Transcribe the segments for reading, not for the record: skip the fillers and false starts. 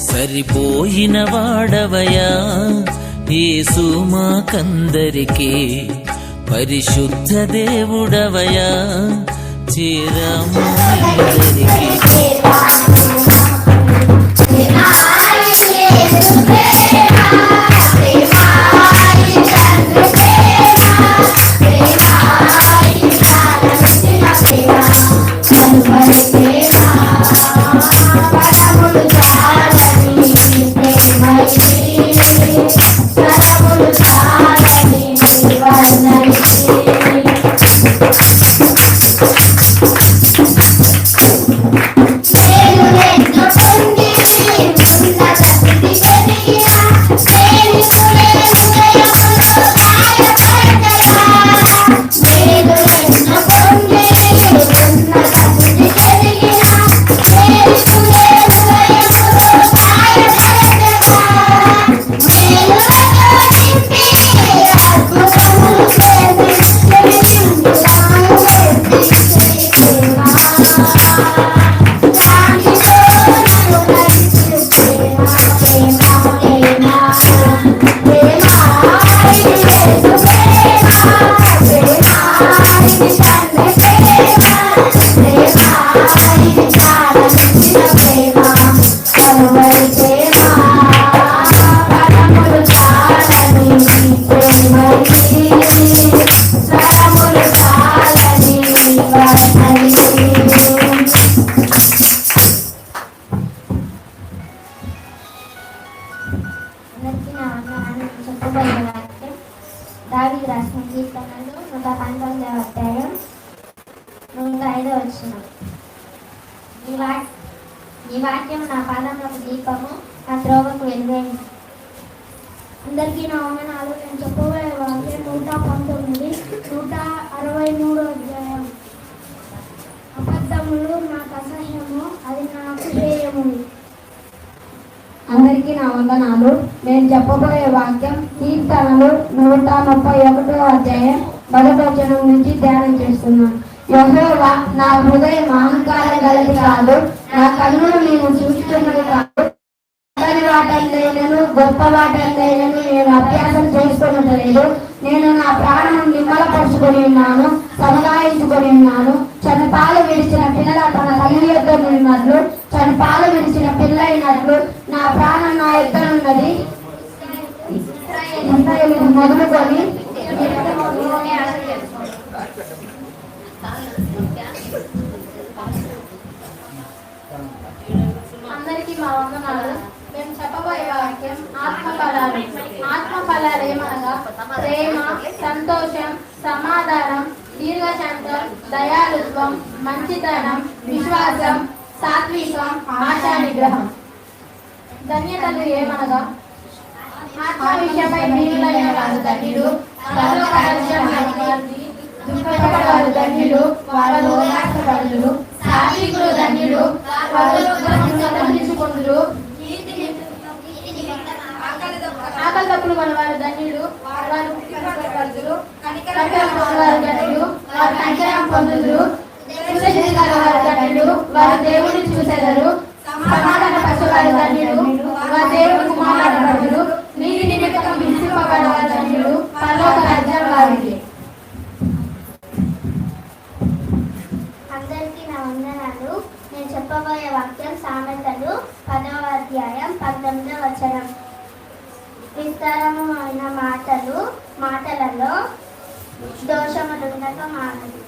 సరిపోయిన వాడవయా యేసు మాకందరికీ, పరిశుద్ధ దేవుడవయా చేరాము అందరికీ. దావీదు రాసిన కీర్తనలు 119వ అధ్యాయం 5వ వచనం. ఈ వాక్యం నా పాదములకు దీపము, నా త్రోవకు వెలుగైంది. అందరికీ నా వందనాలు. నేను చెప్పబోయే వాక్యం 119, 163వ అధ్యాయం. అబద్ధములు నాకు అసహ్యము, అది నాకు హేయములు. అందరికీ నా వందనాలు. నేను చెప్పబోయే వాక్యం కీర్తనలు 131వ అధ్యాయం 1వ వచనం నుంచి ధ్యానం చేస్తున్నాను. యెహోవా, నా హృదయం అహంకారం గలది కాదు, నా కన్నులు నేను చూస్తున్నది కాదు. వాటందైనను గొప్ప వాటందైనను నేను అభ్యాసం చేసుకున్నట్లేదు. నేను నా ప్రాణం నిమ్మలపరుచుకొని ఉన్నాను, సముదాయించుకొని ఉన్నాను. చనిపాలు విడిచిన పిల్ల తన తల్లి యొద్ద ఉన్నట్లు, చనిపాలు విడిచిన పిల్ల అయినట్లు నా ప్రాణం నా యొద్దనున్నది. మొదలుకొని అందరికీ మా వందనాలు. మేము చెప్పబోయే వాక్యం ఆత్మఫలాలు. ఆత్మఫలాలు ఏమనగా ప్రేమ, సంతోషం, సమాధానం, దీర్ఘశాంతం, దయాళుత్వం, మంచితనం, విశ్వాసం, సాత్వికం, ఆశా నిగ్రహం. ధన్యతలు ఏమనగా ఆత్మ విషయమై దీనులైన వారు ధన్యులు, పరలోక రాజ్యం వారిది. దుఃఖపడేవారు ధన్యులు, వారు ఓదార్చబడుదురు. సాత్వికులు ధన్యులు, వారు సంతోషించుకొందురు. ఆకలి తప్పులు కొనవారు ధన్యులు, వారు కనికరపడుదురు. కనికరపడేవారు ధన్యులు, వారు కనికరం పొందుదురు. వారు ధన్యులు, వారు దేవుడిని చూసెదరు. సమాధాన పరచువారు ధన్యులు, వారు దేవుడు కుమారుడు. నీతి నిమిత్తం హింసింపబడేవారు ధన్యులు, పరలోక రాజ్యం వారిది. అందరికీ నా వందనాలు. నేను చెప్పబోయే వాక్యం సామెతలు 10వ అధ్యాయం 19వ వచనం. విస్తారమైన మాటలలో దోషములుండక మానదు.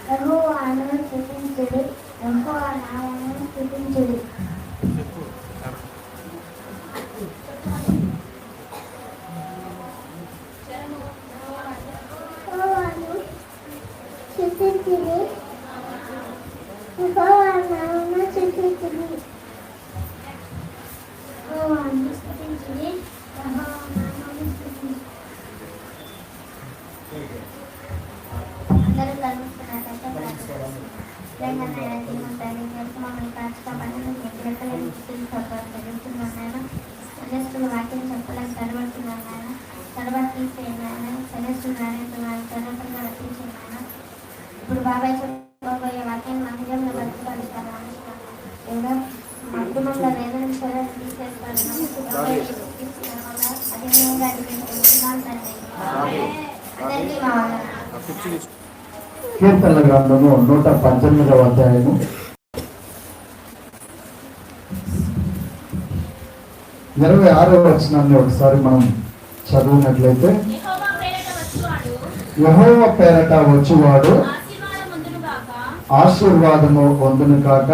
యెహోవాను స్తుతించుడి, యెహోవా నామమును స్తుతించుడి. అందరూ కలుగుతున్నారంటే మమ్మల్ని కాచుకోమని వాక్యం చెప్పలేని తరబడుతున్నాను నాయన. తర్వాత తీసేయండి నాయన. సరేస్తున్నాను రక్షించాను. ఇప్పుడు బాబాయ్ చెప్పబోయే వాక్యాన్ని మందిరంలో భద్రపరుస్తారు. ఏదో కుటుంబంలో వేదన తీసేస్తారు. కీర్తనల గ్రంథము 118వ అధ్యాయము 26వ వచనాన్ని ఒకసారి మనం చదివినట్లయితే, యెహోవా పేరట వచ్చువాడు ఆశీర్వాదము పొందును కాక,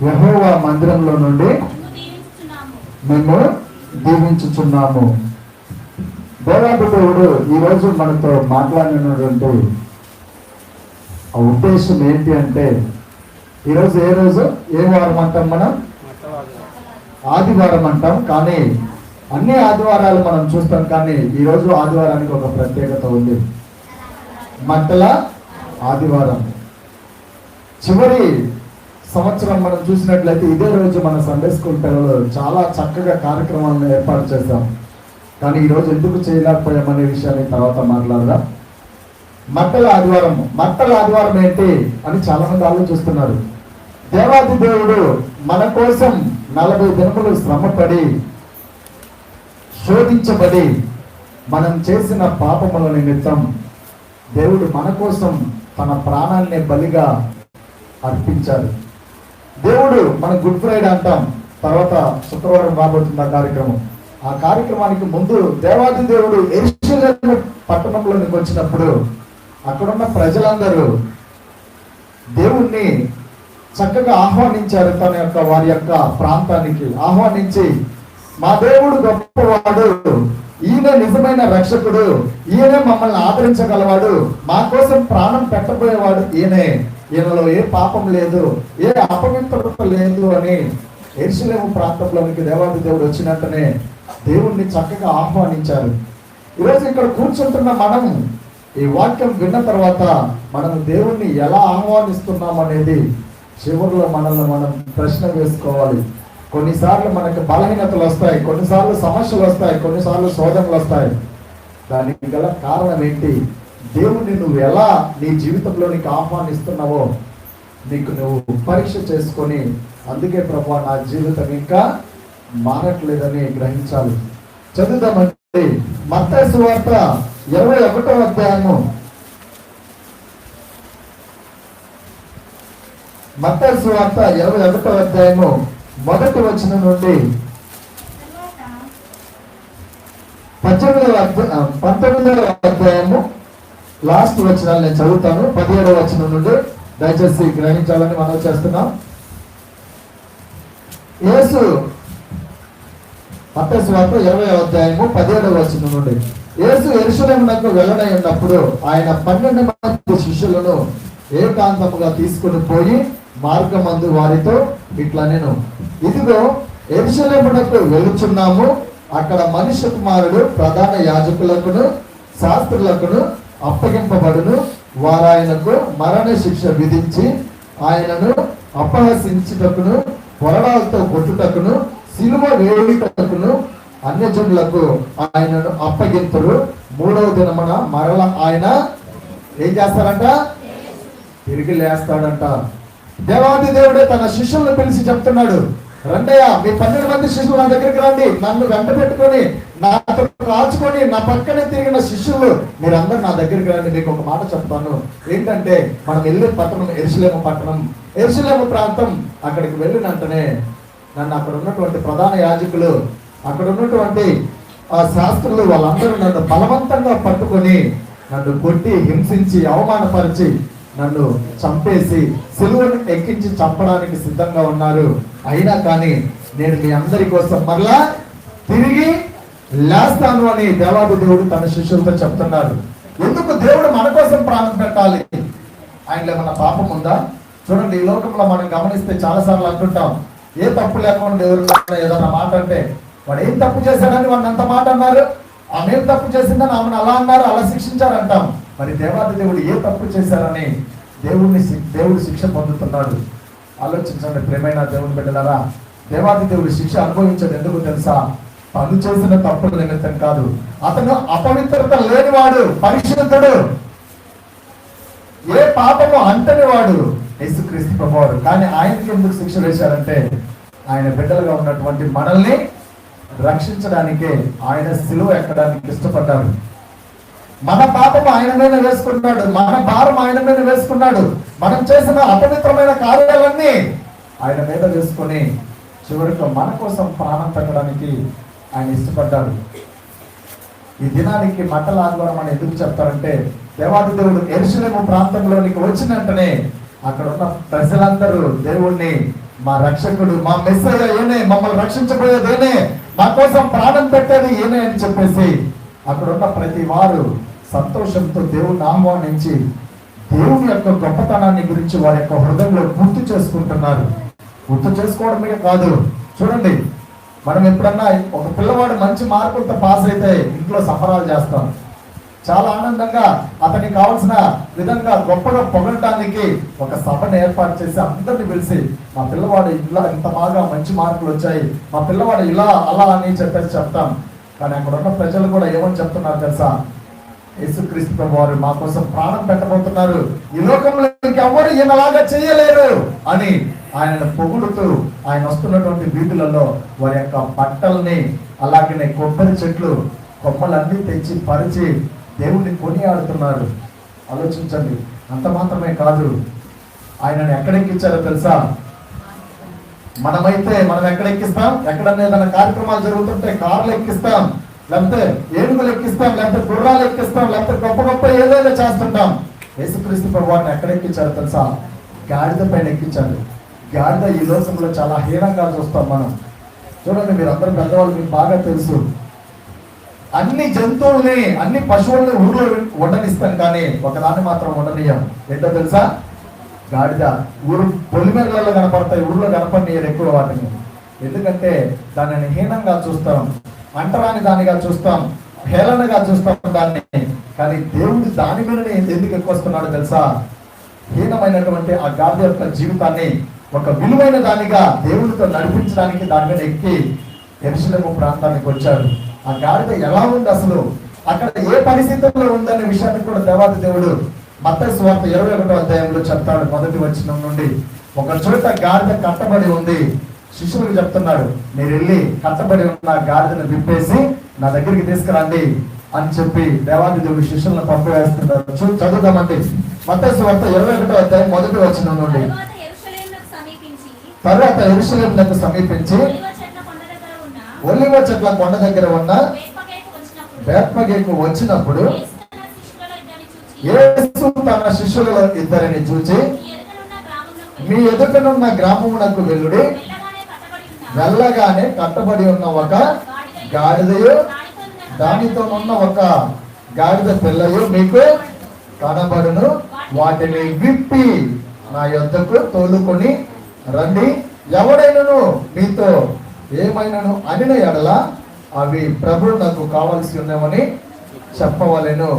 యెహోవా మందిరంలో నుండి మేము దీవించుచున్నాము. దేవాది దేవుడు ఈరోజు మనతో మాట్లాడినటువంటి ఆ ఉద్దేశం ఏంటి అంటే, ఈరోజు ఏ రోజు ఏ వారం అంటాం మనం? ఆదివారం అంటాం. కానీ అన్ని ఆదివారాలు మనం చూస్తాం, కానీ ఈరోజు ఆదివారానికి ఒక ప్రత్యేకత ఉంది. మంటల ఆదివారం. చివరి సంవత్సరం మనం చూసినట్లయితే ఇదే రోజు మన సండే స్కూల్ పిల్లలు చాలా చక్కగా కార్యక్రమాలను ఏర్పాటు చేశాం. కానీ ఈరోజు ఎందుకు చేయలేకపోయామనే విషయాన్ని తర్వాత మాట్లాడదాం. మట్టల ఆదివారం. మట్టల ఆదివారం ఏంటి అని చాలా మంది ఆలోచిస్తున్నారు. దేవాది దేవుడు మన కోసం 40 దినములు శ్రమపడి శోధించబడి మనం చేసిన పాపముల నిమిత్తం దేవుడు మన కోసం తన ప్రాణాన్ని బలిగా అర్పించారు. దేవుడు మన గుడ్ ఫ్రైడే అంటాం, తర్వాత శుక్రవారం రాబోతున్న కార్యక్రమం. ఆ కార్యక్రమానికి ముందు దేవాది దేవుడు యెరూషలేము పట్టణంలోనికి వచ్చినప్పుడు అక్కడున్న ప్రజలందరూ దేవుణ్ణి చక్కగా ఆహ్వానించారు. తన యొక్క వారి యొక్క ప్రాంతానికి ఆహ్వానించి, మా దేవుడు గొప్పవాడు, ఈయన నిజమైన రక్షకుడు, ఈయనే మమ్మల్ని ఆదరించగలవాడు, మా కోసం ప్రాణం పెట్టబోయేవాడు ఈయనే, ఈయనలో ఏ పాపం లేదు, ఏ అపవిత్రత లేదు అని యెరూషలేము ప్రాంతంలోనికి దేవాది దేవుడు వచ్చినట్టునే దేవుణ్ణి చక్కగా ఆహ్వానించారు. ఈరోజు ఇక్కడ కూర్చుంటున్న మనం ఈ వాక్యం విన్న తర్వాత మనం దేవుణ్ణి ఎలా ఆహ్వానిస్తున్నాం అనేది చివరిలో మనల్ని మనం ప్రశ్న వేసుకోవాలి. కొన్నిసార్లు మనకు బలహీనతలు వస్తాయి, కొన్నిసార్లు సమస్యలు వస్తాయి, కొన్నిసార్లు శోధనలు వస్తాయి. దానికి గల కారణం ఏంటి? దేవుణ్ణి నువ్వు ఎలా నీ జీవితంలోనికి ఆహ్వానిస్తున్నావో నీకు నువ్వు పరీక్ష చేసుకొని, అందుకే ప్రభువా నా జీవితం ఇంకా మారట్లేదని గ్రహించాలి. చదువుదామండి. మత్తయి సువార్త 21వ అధ్యాయము. మత్తయి సువార్త 21వ అధ్యాయము 1వ వచనం నుండి 19వ అధ్యాయము లాస్ట్ వచనాలు నేను చదువుతాను. 17వ వచనం నుండి దయచేసి గ్రహించాలని మనం చేస్తున్నాం. యేసు మత్తయి సువార్త 20వ అధ్యాయము 17వ వచనం నుండి, యేసు యెరూషలేమునకు వెళ్ళనై ఉన్నప్పుడు ఆయన 12 మంది శిష్యులను ఏకాంతముగా తీసుకుని పోయి మార్గమందు వారితో ఇట్లా నేను, ఇదిగో యెరూషలేమునకు వెళుచున్నాము, అక్కడ మనుష్య కుమారుడు ప్రధాన యాజకులకును శాస్త్రులకును అప్పగింపబడును, వారాయనకు మరణ శిక్ష విధించి ఆయనను అపహసించుటకును కొరడాలతో కొట్టుటకును సిలువ వేయుటకును అన్యజనులకు ఆయనను అప్పగింతురు. 3వ దినమున మరల ఆయన ఏం చేస్తారంట? తిరిగి లేస్తాడంట. దేవాది దేవుడే తన శిష్యులను పిలిచి చెప్తున్నాడు, రండయ్య మీ 12 మంది శిష్యులు నా దగ్గరికి రండి, నన్ను వెంట పెట్టుకొని నాతో రాచుకొని నా పక్కనే తిరిగిన శిష్యులు మీరందరూ నా దగ్గరికి రండి. మీకు ఒక మాట చెప్తాను. ఏంటంటే మనం వెళ్ళే పట్టణం యెరూషలేము పట్టణం, యెరూషలేము ప్రాంతం. అక్కడికి వెళ్ళిన వెంటనే నన్ను అక్కడ ఉన్నటువంటి ప్రధాన యాజకులు, అక్కడ ఉన్నటువంటి ఆ శాస్త్రులు వాళ్ళందరూ నన్ను బలవంతంగా పట్టుకొని నన్ను కొట్టి హింసించి అవమానపరిచి నన్ను చంపేసి సిలువను ఎక్కించి చంపడానికి సిద్ధంగా ఉన్నారు. అయినా కానీ నేను మీ అందరి కోసం మరలా తిరిగి లేస్తాను అని దేవాది దేవుడు తన శిష్యులతో చెప్తున్నారు. ఎందుకు దేవుడు మన కోసం ప్రాణం పెట్టాలి? ఆయనలో ఏమన్నా పాపం ఉందా? చూడండి, ఈ లోకంలో మనం గమనిస్తే చాలా సార్లు అంటుంటాం, ఏ తప్పు లేకుండా దేవుడు ఏదన్నా మాట అంటే వాడు ఏం తప్పు చేశాడని వాడిని అంత మాట అన్నారు, ఆమె ఏం తప్పు చేసిందని ఆమెను అలా అన్నారు, అలా శిక్షించారు అంటాం. మరి దేవాది దేవుడు ఏ తప్పు చేశారని దేవుడు శిక్ష పొందుతున్నాడు? ఆలోచించండి ప్రియమైన దేవుని బిడ్డలారా. దేవాది దేవుడు శిక్ష అనుభవించేది ఎందుకు తెలుసా? తను చేసిన తప్పుల నిమిత్తం కాదు. అతను అపవిత్రత లేనివాడు, పరిశుద్ధుడు. ఏ పాపము అంటని వాడు యేసుక్రీస్తు ప్రభువారు. కానీ ఆయనకి ఎందుకు శిక్ష వేశారంటే ఆయన బిడ్డలుగా ఉన్నటువంటి మనల్ని రక్షించడానికే ఆయన సిలువ ఎక్కడానికి ఇష్టపడ్డాడు. మన పాపం ఆయన మీద వేసుకున్నాడు, మన భారం ఆయన మీద వేసుకున్నాడు, మనం చేసిన అపవిత్రమైన కార్యాలన్నీ ఆయన మీద వేసుకొని చివరికి మన కోసం ప్రాణం పెట్టడానికి ఆయన ఇష్టపడ్డాడు. ఈ దినానికి మంటల ఆదివారం అని ఎందుకు చెప్తారంటే దేవాది దేవుడు యెరూషలేము ప్రాంతంలోనికి వచ్చిన వెంటనే అక్కడ ఉన్న ప్రజలందరూ దేవుణ్ణి మా రక్షకుడు, మా మెస్సయ్య ఏనే, మమ్మల్ని రక్షించబోయేది ఏనే, మా కోసం ప్రాణం పెట్టేది ఏనే అని చెప్పేసి అక్కడ ఉన్న ప్రతి వారు సంతోషంతో దేవుణ్ణి ఆహ్వానించి దేవుని యొక్క గొప్పతనాన్ని గురించి వారి యొక్క హృదయంలో గుర్తు చేసుకుంటున్నారు. గుర్తు చేసుకోవడమే కాదు, చూడండి, మనం ఎప్పుడన్నా ఒక పిల్లవాడు మంచి మార్కులతో పాస్ అయితే ఇంట్లో సంబరాలు చేస్తాం. చాలా ఆనందంగా అతనికి కావాల్సిన విధంగా గొప్పగా పొగడటానికి ఒక సభను ఏర్పాటు చేసి అందరిని పిలిచి మా పిల్లవాడు ఇలా ఇంత బాగా మంచి మార్కులు వచ్చాయి, మా పిల్లవాడు ఇలా అలా అని చెప్పేసి చెప్తాం. కానీ అక్కడ ఉన్న ప్రజలు కూడా ఏమని చెప్తున్నారు తెలుసా? యేసుక్రీస్తు ప్రభు వారు మా కోసం ప్రాణం పెట్టబోతున్నారు, ఈ లోకంలో ఇంకెవ్వరు ఈయనలాగా చేయలేరు అని ఆయనను పొగుడుతూ ఆయన వస్తున్నటువంటి వీధులలో వారి యొక్క బట్టల్ని అలాగనే కొబ్బరి చెట్లు కొమ్మలన్నీ తెచ్చి పరిచి దేవుణ్ణి కొనియాడుతున్నారు. ఆలోచించండి. అంత మాత్రమే కాదు, ఆయనను ఎక్కడెక్కించారో తెలుసా? మనమైతే మనం ఎక్కడ ఎక్కిస్తాం? ఎక్కడన్నా ఏదైనా కార్యక్రమాలు జరుగుతుంటే కార్లు ఎక్కిస్తాం, లేకపోతే ఏనుగులు ఎక్కిస్తాం, లేకపోతే గుర్రాలు ఎక్కిస్తాం, లేకపోతే గొప్ప గొప్ప ఏదైనా చేస్తుంటాం. యేసుక్రీస్తు ప్రభువారిని ఎక్కడ ఎక్కించారు తెలుసా? గాడిద పైన ఎక్కించారు. గాడిద ఈ లోకంలో చాలా హీనంగా చూస్తాం మనం. చూడండి, మీరు అందరూ పెద్దవాళ్ళు, మీకు బాగా తెలుసు, అన్ని జంతువుల్ని అన్ని పశువుల్ని ఊర్లో ఉండనిస్తాం, కానీ ఒకదాన్ని మాత్రం ఉండనియం. ఏంటో తెలుసా? గాడిద. ఊరు పొలిమేరలలో కనపడతాయి, ఊర్లో కనపడినారు ఎక్కువ వాటిని. ఎందుకంటే దానిని హీనంగా చూస్తాం, అంటరాని దానిగా చూస్తాం, హేళనగా చూస్తాం దాన్ని. కానీ దేవుడు దాని మీద ఎందుకు ఎక్కువ వస్తున్నాడు తెలుసా? హీనమైనటువంటి ఆ గాడిద యొక్క జీవితాన్ని ఒక విలువైన దానిగా దేవుడితో నడిపించడానికి దాని మీద ఎక్కి యెరూషలేము ప్రాంతానికి వచ్చాడు. ఆ గాడిద ఎలా ఉంది అసలు, అక్కడ ఏ పరిస్థితుల్లో ఉందనే విషయాన్ని కూడా దేవాది దేవుడు మత్తయి సువార్త 21వ అధ్యాయంలో చెప్తాడు. మొదటి వచనం నుండి, ఒక చోట గాడిద కట్టబడి ఉంది. శిష్యులకు చెప్తున్నాడు, మీరు వెళ్ళి కట్టబడి ఉన్న గాడిదను విప్పేసి నా దగ్గరికి తీసుకురండి అని చెప్పి దేవాది దేవుడు శిష్యులను పంపివేస్తున్నారు. చదువుదామండి. మత్తయి సువార్త 21వ అధ్యాయం మొదటి వచనం నుండి. తర్వాత యెరూషలేమునకు సమీపించి ఒలీవ చెట్ల కొండ దగ్గర ఉన్న బేత్పగేకు వచ్చినప్పుడు యేసు తన శిష్యులలో ఇద్దరిని చూచి, మీ ఎదుటనున్న గ్రామమునకు వెళ్ళుడి, వెళ్ళగానే కట్టబడి ఉన్న ఒక గాడిదయు దానితో ఉన్న ఒక గాడిద పిల్లయు మీకు కనబడును, వాటిని విప్పి నా యొద్దకు తోలుకొని రండి. ఎవడైనను మీతో ఏమైనాను అనిన ఎడల అవి ప్రభు నాకు కావాల్సి ఉన్నామని చెప్పవలెను.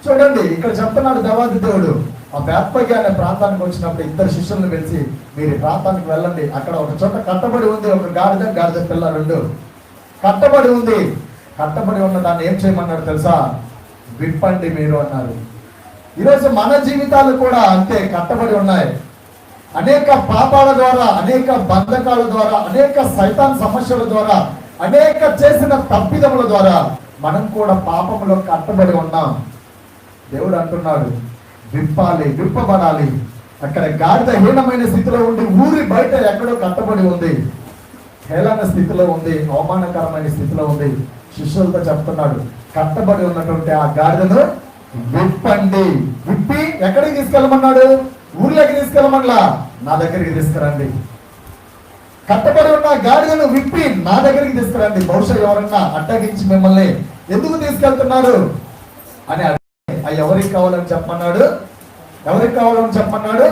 చూడండి, ఇక్కడ చెప్తున్నాడు దేవాది దేవుడు. ఆ బేత్పగే అనే ప్రాంతానికి వచ్చినప్పుడు ఇద్దరు శిష్యులను పిలిచి, మీరు ఈ ప్రాంతానికి వెళ్ళండి, అక్కడ ఒక చోట కట్టబడి ఉంది ఒక గాడిద, గాడిద పిల్ల రెండు కట్టబడి ఉంది. కట్టబడి ఉన్న దాన్ని ఏం చేయమన్నాడు తెలుసా? విప్పండి మీరు అన్నారు. ఈరోజు మన జీవితాలు కూడా అంతే, కట్టబడి ఉన్నాయి. అనేక పాపాల ద్వారా, అనేక బంధకాల ద్వారా, అనేక సైతాన్ సమస్యల ద్వారా, అనేక చేసిన తప్పిదముల ద్వారా మనం కూడా పాపంలో కట్టబడి ఉన్నాం. దేవుడు అంటున్నాడు, విప్పాలి, విప్పబడాలి. అక్కడ గాడిద హీనమైన స్థితిలో ఉండి ఊరి బయట ఎక్కడో కట్టబడి ఉంది, హేళన స్థితిలో ఉంది, అవమానకరమైన స్థితిలో ఉంది. శిష్యులతో చెప్తున్నాడు, కట్టబడి ఉన్నటువంటి ఆ గాడిదను విప్పండి. విప్పి ఎక్కడికి తీసుకెళ్ళమన్నాడు? ఊర్లోకి తీసుకెళ్ళమన్నా, నా దగ్గరికి తీసుకురండి. కట్టబడి ఉన్న గాడిదను విప్పి నా దగ్గరికి తీసుకురండి. బహుశా ఎవరన్నా అడ్డగించి మిమ్మల్ని ఎందుకు తీసుకెళ్తున్నారు అని ఎవరికి కావాలని చెప్పమన్నాడు? ఎవరికి కావాలని చెప్పమన్నాడు?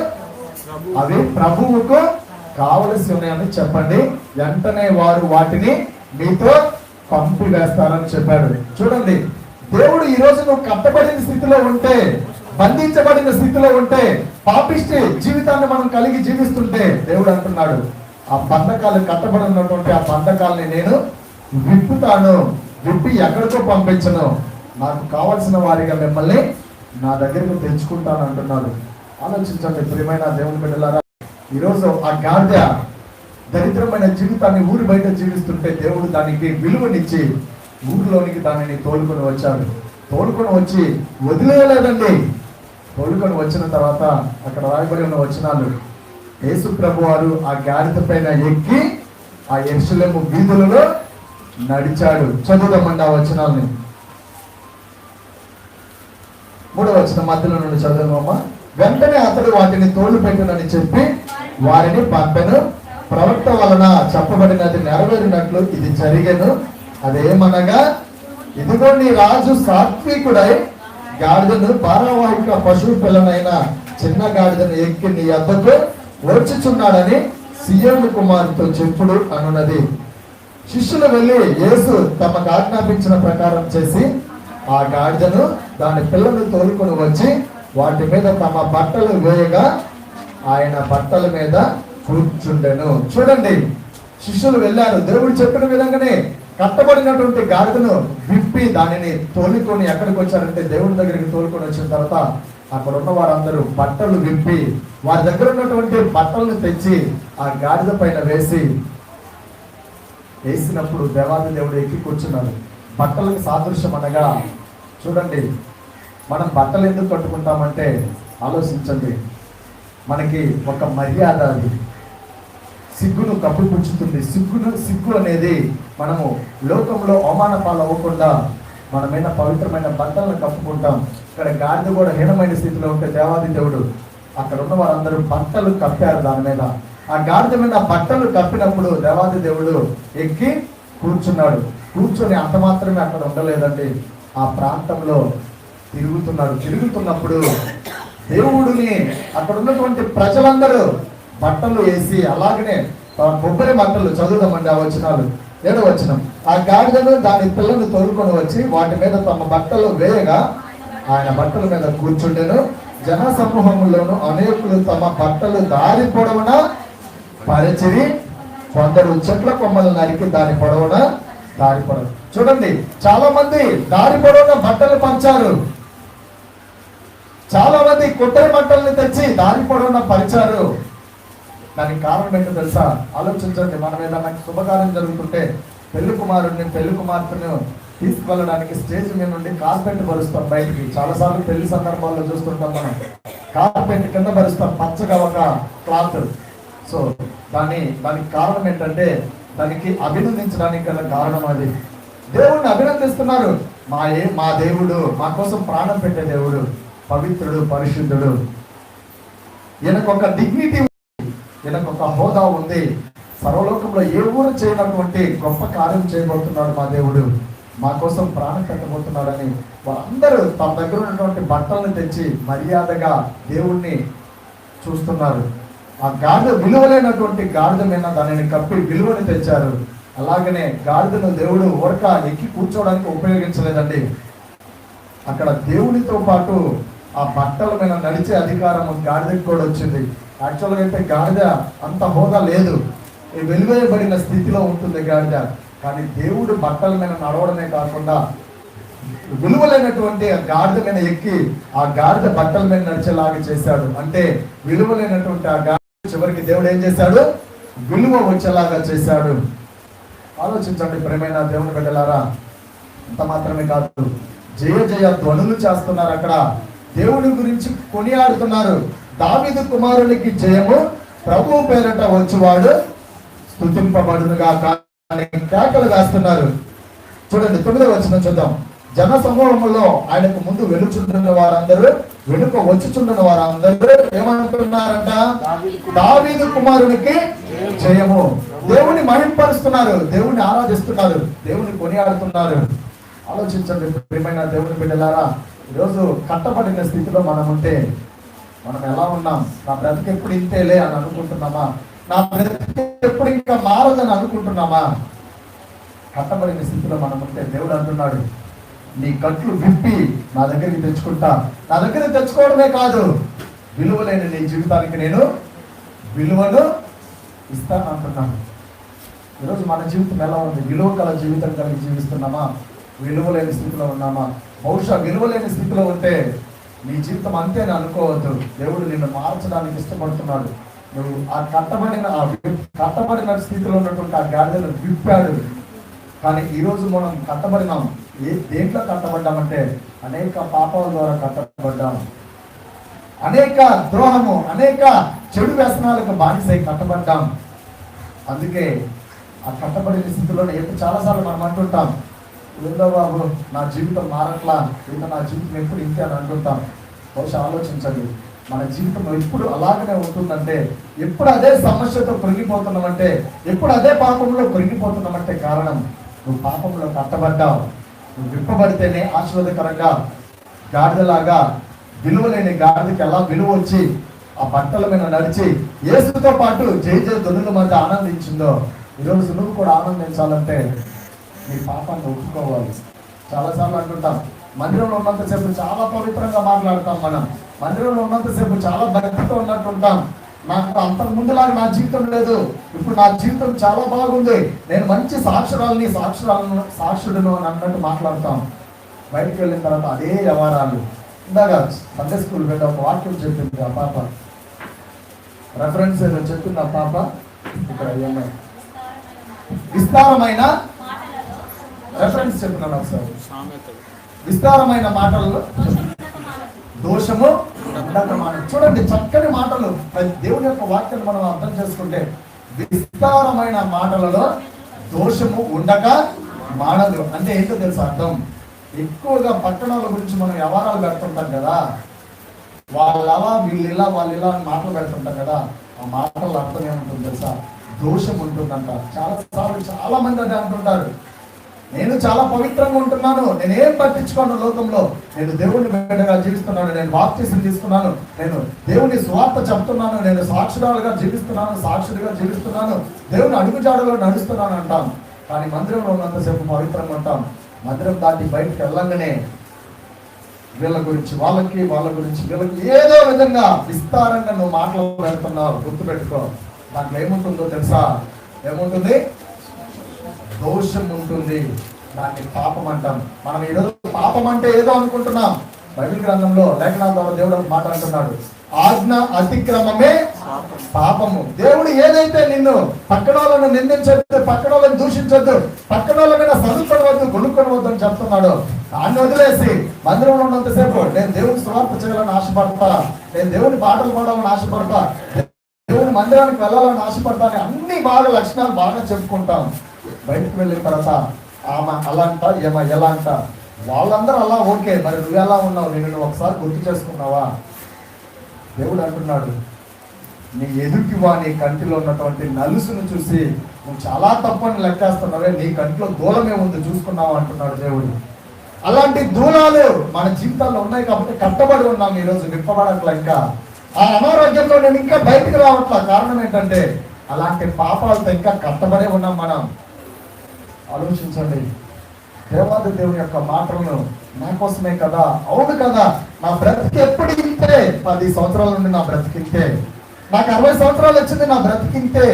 అవి ప్రభువుకు కావలసి ఉన్నాయని చెప్పండి, వెంటనే వారు వాటిని మీతో పంపివేస్తారని చెప్పాడు. చూడండి, దేవుడు ఈ రోజు నువ్వు కట్టబడిన స్థితిలో ఉంటే, బంధించబడిన స్థితిలో ఉంటే, పాపిష్టి జీవితాన్ని మనం కలిగి జీవిస్తుంటే దేవుడు అంటున్నాడు, ఆ బంధకాలు కట్టబడి ఉన్నటువంటి ఆ బంధకాలని నేను విప్పుతాను, విప్పి ఎక్కడికో పంపించను, నాకు కావలసిన వారిగా మిమ్మల్ని నా దగ్గరకు తెచ్చుకుంటాను అంటున్నాడు. ఆలోచించండి ప్రియమైన దేవుని బిడ్డలారా, ఈరోజు ఆ గాడిద దరిద్రమైన జీవితాన్ని ఊరి బయట జీవిస్తుంటే దేవుడు దానికి విలువనిచ్చి ఊరిలోనికి దానిని తోలుకొని వచ్చాడు. తోలుకొని వచ్చి వదిలేయలేదండి. తోలుకొని వచ్చిన తర్వాత అక్కడ రాయబడి ఉన్న వచనాలు, యేసు ప్రభు వారు ఆ గాడిద పైన ఎక్కి ఆ యెరూషలేము వీధులలో నడిచాడు. చదువుదామండి ఆ వచనాలని. 3వ వచనం మధ్యలో నుండి చదువుదామా. వెంటనే అతడు వాటిని తోలు పెట్టునని చెప్పి వారిని పంపెను. ప్రవక్త వలన చెప్పబడినది నెరవేరినట్లు ఇది జరిగెను. అదేమనగా, ఇదిగో నీ రాజు సాత్వికుడై గాడిదను భారవాహిక పశువు పిల్లనైన చిన్న గాడిదను ఎక్కి నీ వద్దకు వచ్చుచున్నాడని సియోను కుమారుతో చెప్పుడు అనున్నది. శిష్యులు వెళ్ళి యేసు తమకు ఆజ్ఞాపించిన ప్రకారం చేసి ఆ గాడిదను దాని పిల్లలను తోలుకొని వచ్చి వాటి మీద తమ బట్టలు వేయగా ఆయన బట్టల మీద కూర్చుండెను. చూడండి, శిష్యులు వెళ్ళారు. దేవుడు చెప్పిన విధంగానే కట్టబడినటువంటి గాడిదను విప్పి దానిని తోలుకొని ఎక్కడికి వచ్చారంటే దేవుడి దగ్గరికి తోలుకొని వచ్చిన తర్వాత అక్కడ ఉన్న వారందరూ బట్టలు విప్పి వారి దగ్గర ఉన్నటువంటి బట్టలను తెచ్చి ఆ గాడిద పైన వేసినప్పుడు దేవాది దేవుడు ఎక్కి కూర్చున్నాడు. బట్టలకు సాదృశ్యం అనగా, చూడండి, మనం బట్టలు ఎందుకు కట్టుకుంటామంటే ఆలోచించండి, మనకి ఒక మర్యాద, అది సిగ్గును కప్పిపుచ్చుతుంది. సిగ్గు అనేది మనము లోకంలో అవమాన పాలు అవ్వకుండా మనమైన పవిత్రమైన బట్టలను కప్పుకుంటాం. ఇక్కడ గాడిద కూడా హీనమైన స్థితిలో ఉంటే దేవాది దేవుడు అక్కడ ఉన్న వారందరూ బట్టలు కప్పారు దాని మీద. ఆ గాడిద మీద బట్టలు కప్పినప్పుడు దేవాది దేవుడు ఎక్కి కూర్చున్నాడు. కూర్చొని అంత మాత్రమే అక్కడ ఉండలేదండి, ఆ ప్రాంతంలో తిరుగుతున్నప్పుడు దేవుడిని అక్కడ ఉన్నటువంటి ప్రజలందరూ బట్టలు వేసి, అలాగనే కొబ్బరి బట్టలు, చదువుదామండి ఆ వచనాలు. 7వ వచనం, ఆ గాడిదను దాని పిల్లలు తోలుకొని వచ్చి వాటి మీద తమ బట్టలు వేయగా ఆయన బట్టల మీద కూర్చుండెను. జన సమూహంలోను అనేకులు తమ బట్టలు దారి పొడవున పరిచిరి, కొందరు చెట్ల కొమ్మలు నరికి దారి పొడవున చూడండి, చాలా మంది దారి పొడవున బట్టలు పంచారు. చాలా మంది కొబ్బరి బట్టల్ని తెచ్చి దారి పొడవున పరిచారు. దానికి కారణం ఏంటో తెలుసా? ఆలోచించండి. మనం ఏదన్నా శుభకార్యం జరుగుతుంటే పెళ్లి కుమారుడిని పెళ్లి కుమార్తెను తీసుకువెళ్ళడానికి స్టేజ్ మీద నుండి కార్పెట్ పరుస్తాం బయటికి. చాలాసార్లు పెళ్లి సందర్భాల్లో చూస్తుంటాం మనం. కార్పెట్ కింద పరుస్తాం, పచ్చగా ఒక క్లాత్. సో దానికి కారణం ఏంటంటే దానికి అభినందించడానికి గల కారణం అది. దేవుడిని అభినందిస్తున్నారు. మా దేవుడు మా కోసం ప్రాణం పెట్టే దేవుడు, పవిత్రుడు, పరిశుద్ధుడు. ఈయనకు ఒక డిగ్నిటీ, ఈయనకు ఒక హోదా ఉంది. సర్వలోకంలో ఏ ఊరు చేయనటువంటి గొప్ప కార్యం చేయబోతున్నాడు మా దేవుడు, మా కోసం ప్రాణం పెట్టబోతున్నాడని వారందరూ తమ దగ్గర ఉన్నటువంటి బట్టలను తెచ్చి మర్యాదగా దేవుణ్ణి చూస్తున్నారు. ఆ గాడిద విలువలేనటువంటి గాడిద మీద దానిని కప్పి విలువని తెచ్చారు. అలాగనే గాడిదను దేవుడు ఊరక ఎక్కి కూర్చోవడానికి ఉపయోగించలేదండి. అక్కడ దేవునితో పాటు ఆ బట్టల మీద నడిచే అధికారం గాడిదకి కూడా వచ్చింది. యాక్చువల్గా అయితే గాడిద అంత హోదా లేదు, వెలువేయబడిన స్థితిలో ఉంటుంది గాడిద. కానీ దేవుడు బట్టల మీద నడవడమే కాకుండా విలువలేనటువంటి ఆ గాడిద మీద ఎక్కి ఆ గాడిద బట్టల మీద నడిచేలాగా చేశాడు. అంటే విలువలేనటువంటి ఆ గాడిద చివరికి దేవుడు ఏం చేశాడు? విలువ వచ్చేలాగా చేశాడు. ఆలోచించండి ప్రియమైన దేవుని బిడ్డలారా. అంత మాత్రమే కాదు, జయ జయ ధ్వనులు చేస్తున్నారు. అక్కడ దేవుడి గురించి కొనియాడుతున్నారు. దావీదు కుమారునికి జయము, ప్రభువు పేరట వచ్చువాడు స్తుతింపబడునుగా కేకలు వేస్తున్నారు. చూడండి 9వ వచనం చూద్దాం. జన సమూహంలో ఆయనకు ముందు వెలుచుంటున్న వారందరూ, వెనుక వచ్చుచుంటున్న వారందరూ ఏమంటున్నారంట? దావీదు కుమారునికి జయము. దేవుని మహింపరుస్తున్నారు, దేవుని ఆరాధిస్తున్నారు, దేవుని కొనియాడుతున్నారు. ఆలోచించండి ప్రియమైన దేవుని బిడ్డలారా. ఈరోజు కట్టబడిన స్థితిలో మనం ఉంటే మనం ఎలా ఉన్నాం? నా బ్రతికి ఎప్పుడు ఇంతేలే అని అనుకుంటున్నామా? నా బ్రతికి ఎప్పుడు ఇంకా మారదని అనుకుంటున్నామా? కట్టబడిన స్థితిలో మనం ఉంటే దేవుడు అంటున్నాడు, నీ కట్లు విప్పి నా దగ్గరికి తెచ్చుకుంటా. నా దగ్గరికి తెచ్చుకోవడమే కాదు, విలువలేని నీ జీవితానికి నేను విలువను ఇస్తాను అంటున్నాను. ఈరోజు మన జీవితం ఎలా ఉంది? విలువ గల జీవితం కలిగి జీవిస్తున్నామా? విలువలేని స్థితిలో ఉన్నామా? బహుశా విలువలేని స్థితిలో ఉంటే నీ జీవితం అంతేని అనుకోవద్దు. దేవుడు నిన్ను మార్చడానికి ఇష్టపడుతున్నాడు. నువ్వు ఆ కట్టబడిన స్థితిలో ఉన్నటువంటి ఆ గాడిదను విప్పాడు. కానీ ఈరోజు మనం కట్టబడినాం. దేంట్లో కట్టబడ్డామంటే అనేక పాపాల ద్వారా కట్టబడ్డాం. అనేక ద్రోహము, అనేక చెడు వ్యసనాలకు బానిసై కట్టబడ్డాం. అందుకే ఆ కట్టబడిన స్థితిలోనే ఎప్పుడు చాలాసార్లు మనం అంటుంటాం, ఏదో బాబు నా జీవితం మారట్లా, ఇంకా నా జీవితం ఎప్పుడు ఇంతే అని అంటుంటాం. బహుశా ఆలోచించండి, మన జీవితం ఎప్పుడు అలాగనే ఉంటుందంటే, ఎప్పుడు అదే సమస్యతో కృంగిపోతున్నామంటే, ఎప్పుడు అదే పాపంలో కృంగిపోతున్నామంటే కారణం నువ్వు పాపంలో కట్టబడ్డావు. నువ్వు విప్పబడితేనే ఆశీర్వాదకరంగా గాడిదలాగా విలువలేని గాడిదకి ఎలా విలువ వచ్చి ఆ బట్టల మీద నడిచి యేసుతో పాటు జయ జయ ధ్వనుల మధ్య ఆనందించిందో, ఈరోజు నువ్వు కూడా ఆనందించాలంటే నీ పాపాన్ని ఒప్పుకోవాలి. చాలాసార్లు అంటుంటాం, మందిరంలో ఉన్నంతసేపు చాలా పవిత్రంగా మాట్లాడతాం, మనం మందిరంలో ఉన్నంతసేపు చాలా భక్తితో ఉన్నట్టుంటాం. నాకు అంతకు ముందులాగా నా జీవితం లేదు, ఇప్పుడు నా జీవితం చాలా బాగుంది, నేను మంచి సాక్షుడును అని అన్నట్టు మాట్లాడతాం. బయటకు వెళ్ళిన తర్వాత అదే వ్యవహారాలు. ఇందాక సండే స్కూల్ వెళ్ళి ఒక వాక్యం చెప్పింది ఆ పాప, రెఫరెన్స్ ఏదో చెప్పింది ఆ పాప. ఇక్కడ ఏమై విస్తారమైన రెఫరెన్స్ చెప్తున్నాను ఒకసారి. విస్తారమైన మాటల్లో దోషము చూడండి, చక్కని మాటలు. దేవుని యొక్క వాక్యాన్ని మనం అర్థం చేసుకుంటే, విస్తారమైన మాటలలో దోషము ఉండక మానదు అంటే ఏంటో తెలుసు అర్థం. ఎక్కువగా పట్టణాల గురించి మనం వ్యవహారాలు పెడుతుంటాం కదా, వాళ్ళలా వీళ్ళిలా వాళ్ళిలా అని మాటలు పెడుతుంటాం కదా, ఆ మాటల అర్థం ఏముంటుంది తెలుసా? దోషం ఉంటుందంట. చాలా మంది అదే అంటుంటారు, నేను చాలా పవిత్రంగా ఉంటున్నాను, నేనేం పట్టించుకోను లోకంలో, నేను దేవుని బిడ్డగా జీవిస్తున్నాను, నేను బాప్తిసం తీసుకున్నాను, నేను దేవుని సువార్త చెప్తున్నాను, నేను సాక్షురాలుగా జీవిస్తున్నాను, సాక్షుడిగా జీవిస్తున్నాను, దేవుని అడుగుజాడలో నడుస్తున్నాను అంటాం. కానీ మందిరంలో ఉన్నంతసేపు పవిత్రంగా ఉంటాం. మందిరం దాటి బయటకు వెళ్ళంగానే వీళ్ళ గురించి వాళ్ళకి, వాళ్ళ గురించి వీళ్ళకి ఏదో విధంగా విస్తారంగా నువ్వు మాటలు పెడుతున్నావు. గుర్తుపెట్టుకో, దాంట్లో ఏముంటుందో తెలుసా? ఏముంటుంది? దోషం ఉంటుంది. దాన్ని పాపం అంటాం. మనం ఈరోజు పాపం అంటే ఏదో అనుకుంటున్నాం. బైబిల్ గ్రంథంలో లేఖనాల ద్వారా దేవుడు ఒక మాట అంటున్నాడు, ఆజ్ఞ అతిక్రమమే పాపము. దేవుడు ఏదైతే నిన్ను పక్కన వాళ్ళను నిందించొద్దు, పక్కన వాళ్ళని దూషించొద్దు, పక్కన వాళ్ళ మీద సదుపడవద్దు, కొనుక్కొనవద్దు అని చెప్తున్నాడు. దాన్ని వదిలేసి మందిరంలో ఉన్నంతసేపు నేను దేవుని సువార్త చేయాలని ఆశపడతా, నేను దేవుని పాటలు పాడాలని ఆశపడతా, దేవుని మందిరానికి వెళ్ళాలని ఆశపడతా అని అన్ని బాగా లక్షణాలు బాగా చెప్పుకుంటాం. బయటకు వెళ్ళిన తర్వాత ఆమె అలా అంట, ఏమో ఎలా అంట, వాళ్ళందరూ అలా ఓకే, మరి నువ్వు ఎలా ఉన్నావు, నేను ఒకసారి గుర్తు చేసుకున్నావా? దేవుడు అంటున్నాడు, నీ ఎదుటి వాని కంటిలో ఉన్నటువంటి నలుసును చూసి నువ్వు చాలా తప్పని లెక్కేస్తున్నావే, నీ కంటిలో దూలమే ఉంది చూసుకున్నావు అంటున్నాడు దేవుడు. అలాంటి దూలాలు మన జీవితాల్లో ఉన్నాయి కాబట్టి కట్టబడి ఉన్నాం. ఈరోజు విప్పబడట్లా, ఇంకా ఆ అనారోగ్యంలో నేను ఇంకా బయటకు రావట్లా. కారణం ఏంటంటే అలాంటి పాపాలతో ఇంకా కట్టబడే ఉన్నాం మనం. ఆలోచించండి, దేవాది దేవుని యొక్క మాటలను నా కోసమే కదా, అవును కదా, నా బ్రతికి ఎప్పుడు ఇంతే, 10 సంవత్సరాల నుండి నా బ్రతికింతే, నాకు 60 సంవత్సరాలు వచ్చింది నా బ్రతికింతే,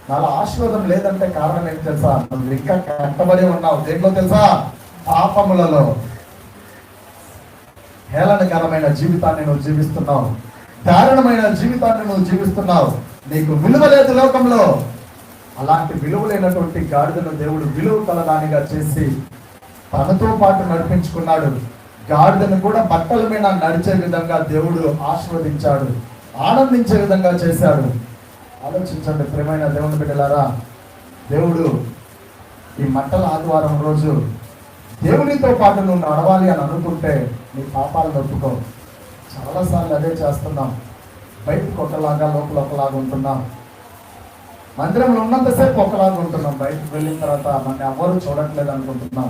నాలో ఆశీర్వాదం లేదంటే కారణం ఏంటి తెలుసా? నువ్వు ఇంకా కట్టబడి ఉన్నావు. దేంట్లో తెలుసా? పాపములలో. హేళనకరమైన జీవితాన్ని నువ్వు జీవిస్తున్నావు, దారుణమైన జీవితాన్ని నువ్వు జీవిస్తున్నావు. నీకు విలువ లేదు లోకంలో. అలాంటి విలువ లేనటువంటి గాడిదను దేవుడు విలువ కలదానిగా చేసి తనతో పాటు నడిపించుకున్నాడు. గాడిదను కూడా బట్టల మీద నడిచే విధంగా దేవుడు ఆశీర్వదించాడు, ఆనందించే విధంగా చేశాడు. ఆలోచించండి ప్రియమైన దేవుని బిడ్డలారా, దేవుడు ఈ మట్టల ఆదివారం రోజు దేవునితో పాటు నువ్వు నడవాలి అని అనుకుంటే నీ పాపాలను ఒప్పుకో. చాలాసార్లు అదే చేస్తున్నాం, బయటకు ఒకలాగా లోపల ఒకలాగా ఉంటున్నాం. మందిరంలో ఉన్నంతసేపు ఒకలాగా ఉంటున్నాం, బయటకు వెళ్ళిన తర్వాత మన ఎవరు చూడట్లేదు అనుకుంటున్నాం.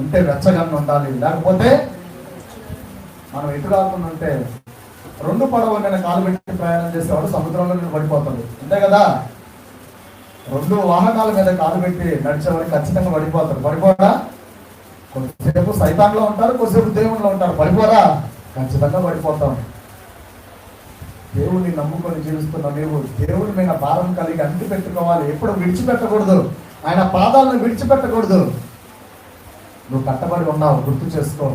ఉంటే వెచ్చగానే ఉండాలి, లేకపోతే మనం ఎటు కాకుండా ఉంటే 2 పడవల మీద కాలు పెట్టి ప్రయాణం చేసేవాడు సముద్రంలో పడిపోతాడు, అంతే కదా. 2 వాహనాల మీద కాలు పెట్టి నడిచేవాడు ఖచ్చితంగా పడిపోతాడు. పడిపోరా? కొద్దిసేపు సైతాన్లో ఉంటారు, కొద్దిసేపు దేవునిలో ఉంటారు. పడిపోరా? ఖచ్చితంగా పడిపోతాం. దేవుని నమ్ముకొని జీవిస్తున్న నీవు దేవుని మీద భారం కలిగి అంటి పెట్టుకోవాలి. ఎప్పుడు విడిచిపెట్టకూడదు, ఆయన పాదాలను విడిచిపెట్టకూడదు. నువ్వు కట్టబడి ఉన్నావు, గుర్తు చేసుకో.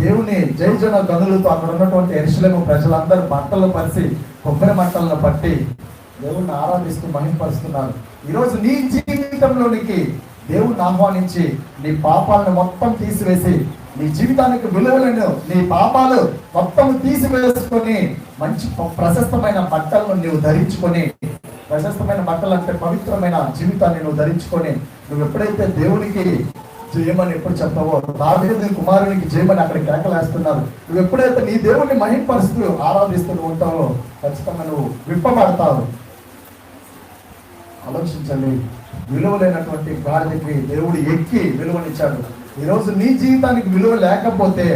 దేవుని జయజన గనులతో అక్కడ ఉన్నటువంటి యెరూషలేము ప్రజలందరూ బట్టలు పరిచి కొబ్బరి మంటలను పట్టి దేవుణ్ణి ఆరాధిస్తూ మహిమపరుస్తున్నారు. ఈరోజు నీ జీవితంలోనికి దేవుణ్ణి ఆహ్వానించి నీ పాపాలను మొత్తం తీసివేసి నీ జీవితానికి విలువలను నీ పాపాలు మొత్తం తీసివేసుకొని మంచి ప్రశస్తమైన బట్టలను నీవు ధరించుకొని, ప్రశస్తమైన బట్టలు అంటే పవిత్రమైన జీవితాన్ని నువ్వు ధరించుకొని, నువ్వు ఎప్పుడైతే దేవునికి జయమని ఎప్పుడు చెప్తావో, దావీదు కుమారునికి జయమని అక్కడ కేకలేస్తున్నారు. నువ్వు ఎప్పుడైతే నీ దేవుని మహిమపరుస్తూ ఆరాధిస్తూ ఉంటావో ఖచ్చితంగా నువ్వు విప్పబడతావు. ఆలోచించండి, విలువలైనటువంటి గాడిదకి దేవుడు ఎక్కి విలువనిచ్చాడు. ఈరోజు నీ జీవితానికి విలువ లేకపోతే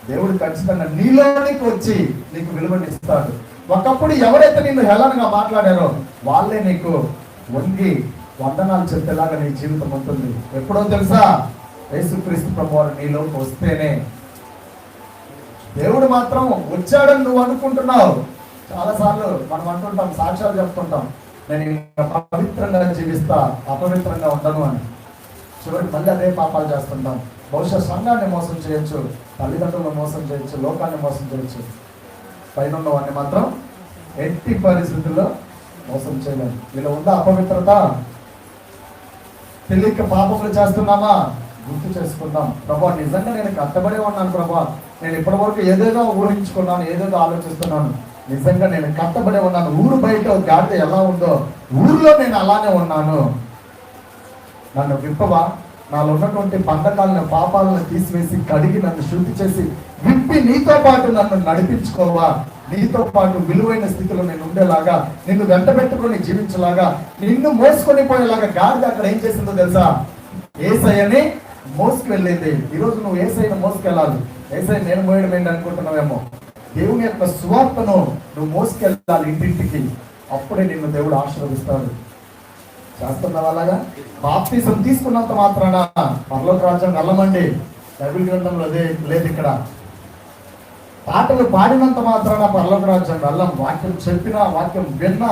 దేవుడు ఖచ్చితంగా నీలోనికి వచ్చి నీకు విలువనిస్తాడు. ఒకప్పుడు ఎవరైతే నిన్ను హేళనగా మాట్లాడారో వాళ్ళే నీకు వంగి వందనాలు చెప్పేలాగా నీ జీవితం ఉంటుంది. ఎప్పుడో తెలుసా? యేసుక్రీస్తు ప్రభువారు నీలోకి వస్తేనే. దేవుడు మాత్రం వచ్చాడని నువ్వు అనుకుంటున్నావు. చాలాసార్లు మనం అంటుంటాం, సాక్ష్యాలు చెప్తుంటాం, నేను ఇంకా పవిత్రంగా జీవిస్తా, అపవిత్రంగా ఉండను అని. చివరికి మళ్ళీ అదే పాపాలు చేస్తుంటాం. బహుశా సంఘాన్ని మోసం చేయొచ్చు, తల్లిదండ్రులను మోసం చేయొచ్చు, లోకాన్ని మోసం చేయొచ్చు. పైన ఉన్నవాడిని మాత్రం ఎట్టి పరిస్థితుల్లో మోసం చేయలేము. ఇలా ఉందా అపవిత్రత? తెలియక పాపములు చేస్తున్నామా? గుర్తు చేసుకుందాం. ప్రభా, నిజంగా నేను కట్టబడే ఉన్నాను ప్రభా, నేను ఇప్పటి వరకు ఏదేదో ఊహించుకున్నాను, ఏదేదో ఆలోచిస్తున్నాను, నిజంగా నేను కట్టబడే ఉన్నాను. ఊరు బయట గాడిద ఎలా ఉందో ఊరిలో నేను అలానే ఉన్నాను. నన్ను విప్పవా? నాలో ఉన్నటువంటి బంధకాలను, పాపాలను తీసివేసి కడిగి నన్ను శుద్ధి చేసి విప్పి నీతో పాటు నన్ను నడిపించుకోవా? నీతో పాటు విలువైన స్థితిలో నేను ఉండేలాగా, నిన్ను వెంట పెట్టుకొని జీవించేలాగా, నిన్ను మోసుకొని పోయేలాగా గాడిద అక్కడ ఏం చేసిందో తెలుసా? యేసయ్యని మోసుకు వెళ్ళింది. ఈరోజు నువ్వు యేసయ్యను మోసుకెళ్ళాలి. యేసయ్య నేను మోయడం ఏంటి అనుకుంటున్నావేమో. దేవుని యొక్క సువార్తను నువ్వు మోసుకెళ్ళాలి ఇంటింటికి. అప్పుడే నిన్ను దేవుడు ఆశీర్వదిస్తాడు. చేస్తున్నావు అలాగా? బాప్తిజం తీసుకున్నంత మాత్రాన పరలోక రాజ్యం వెళ్ళమండి. బైబిల్ గ్రంథంలో లేదు. ఇక్కడ పాటలు పాడినంత మాత్రాన పరలోక రాజ్యం వెళ్ళం. వాక్యం చెప్పినా, వాక్యం విన్నా,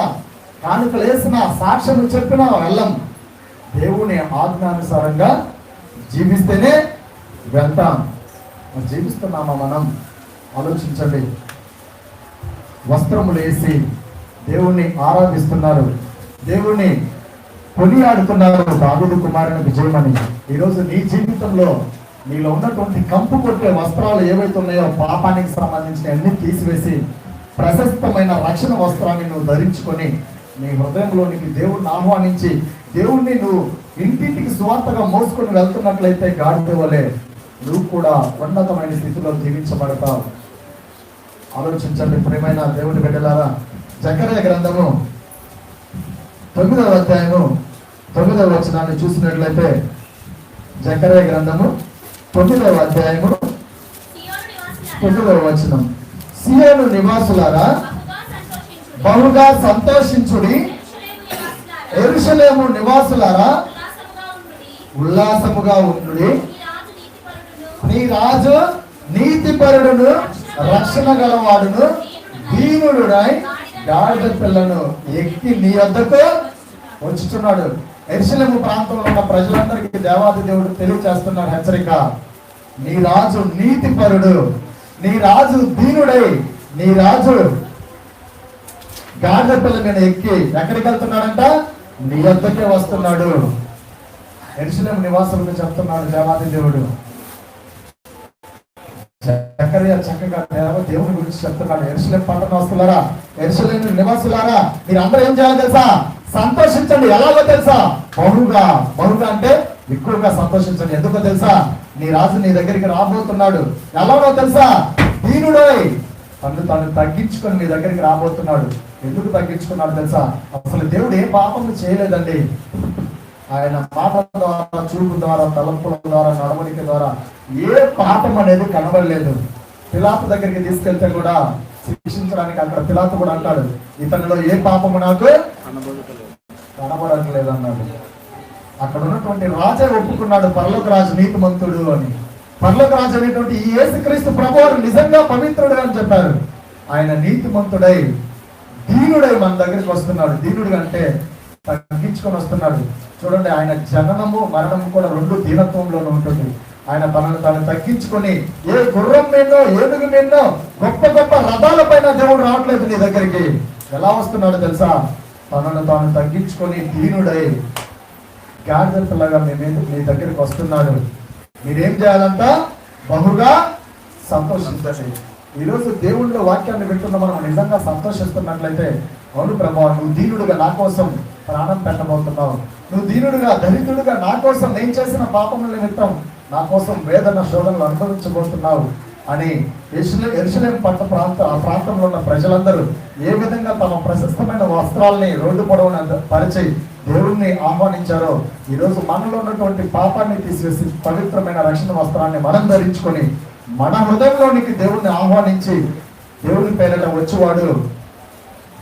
కానుకలు వేసినా, సాక్ష్యం చెప్పినా వెళ్ళం. దేవుని ఆజ్ఞానుసారంగా జీవిస్తేనే వెళ్తాం. జీవిస్తున్నామా మనం? ఆలోచించండి. వస్త్రములు వేసి దేవుణ్ణి ఆరాధిస్తున్నారు, దేవుణ్ణి కొనియాడుతున్నారు. దావీదు కుమారుని విజయమని. ఈరోజు నీ జీవితంలో నీలో ఉన్నటువంటి కంపు కొట్టే వస్త్రాలు ఏవైతే ఉన్నాయో, పాపానికి సంబంధించిన అన్ని తీసివేసి ప్రశస్తమైన రక్షణ వస్త్రాన్ని నువ్వు ధరించుకొని నీ హృదయంలోనికి దేవుణ్ణి ఆహ్వానించి దేవుణ్ణి నువ్వు ఇంటింటికి సువార్తగా మోసుకొని వెళ్తున్నట్లయితే గాడిద వలె నువ్వు కూడా ఉన్నతమైన స్థితిలో జీవించబడతావు. ఆలోచించండి ప్రియమైన దేవుని బిడ్డలారా. జకర్యా గ్రంథము 9వ అధ్యాయము 9వ వచనాన్ని చూసినట్లయితే, జకర్యా గ్రంథము 9వ అధ్యాయము 9వ వచనం, సియోను నివాసులారా బహుగా సంతోషించుడి, యెరూషలేము నివాసులారా ఉల్లాసముగా ఉండుడి. నీ రాజు నీతిపరుడును, రక్షణ గలవాడును, దీనుడునై గాడిద పిల్లను ఎక్కి నీ వద్దకు వచ్చుచున్నాడు. యెరూషలేము ప్రాంతంలో ఉన్న ప్రజలందరికీ దేవాది దేవుడు తెలియజేస్తున్నాడు హెచ్చరిక. నీ రాజు నీతిపరుడు, నీ రాజు దీనుడై, నీ రాజు గాడిద పిల్ల మీద ఎక్కి ఎక్కడికి వెళ్తున్నాడంట? నీ వద్దకే వస్తున్నాడు. యెరూషలేము నివాసులకు చెప్తున్నాడు దేవాది దేవుడు. జకర్యా చక్కగా దేవుని గురించి చెప్తున్నాడు. యెరూషలేము పట్టణ వస్తున్నారా, యెరూషలేము నివాసులారా, మీరు అందరూ ఏం చేయాలి తెలుసా? సంతోషించండి. ఎలాగో తెలుసా? బహుగా. బహుగా అంటే ఎక్కువగా సంతోషించండి. ఎందుకో తెలుసా? నీ రాజు నీ దగ్గరికి రాబోతున్నాడు. ఎలాగో తెలుసా? దీనుడై తను తగ్గించుకొని నీ దగ్గరికి రాబోతున్నాడు. ఎందుకు తగ్గించుకున్నాడు తెలుసా? అసలు దేవుడు ఏ పాపం చేయలేదండి. ఆయన మాటల ద్వారా, చూపు ద్వారా, తలంపుల ద్వారా, నడవడిక ద్వారా ఏ పాపం అనేది కనబడలేదు. పిలాతు దగ్గరికి తీసుకెళ్తే కూడా శిక్షించడానికి అక్కడ పిలాతు కూడా అంటాడు, ఇతనిలో ఏ పాపము నాకు కనబడట్లేదు అన్నాడు. అక్కడ ఉన్నటువంటి రాజే ఒప్పుకున్నాడు, పరలోక రాజు నీతిమంతుడు అని. పరలోక రాజు అనేటువంటి ఈ యేసుక్రీస్తు ప్రభువారు నిజంగా పవిత్రుడు అని చెప్పారు. ఆయన నీతిమంతుడై దీనుడై మన దగ్గరికి వస్తున్నాడు. దీనుడు అంటే తగ్గించుకొని వస్తున్నాడు. చూడండి, ఆయన జననము మరణము కూడా రెండు దీనత్వంలోనే ఉంటుంది. ఆయన తనను తాను తగ్గించుకొని, ఏ గుర్రం మీదో ఏనుగు మీదో గొప్ప గొప్ప రథాల పైన దేవుడు రావట్లేదు నీ దగ్గరికి. ఎలా వస్తున్నాడు తెలుసా? తనను తాను తగ్గించుకొని దీనుడై గాడిదలాగా మీ దగ్గరికి వస్తున్నాడు. మీరేం చేయాలంట? బహుగా సంతోషించండి. ఈరోజు దేవుళ్ళ వాక్యాన్ని వింటున్న మనం నిజంగా సంతోషిస్తున్నట్లయితే, అవును ప్రభా, నువ్వు దీనుడుగా నా కోసం ప్రాణం పెట్టబోతున్నావు, నువ్వు దీనుడుగా దరిద్రుడుగా నా కోసం నేను చేసిన పాపముల నిమిత్తం నా కోసం వేదన శోధనలు అనుభవించబోతున్నావు అని యెరూషలేము ఆ ప్రాంతంలో ఉన్న ప్రజలందరూ ఏ విధంగా తమ ప్రశస్తమైన వస్త్రాలని రోడ్డు పొడవున పరిచి దేవుణ్ణి ఆహ్వానించారో, ఈరోజు మనలో ఉన్నటువంటి పాపాన్ని తీసివేసి పవిత్రమైన రక్షణ వస్త్రాన్ని మనం ధరించుకొని మన హృదయంలోనికి దేవుణ్ణి ఆహ్వానించి దేవుని పేరిట వచ్చేవాడు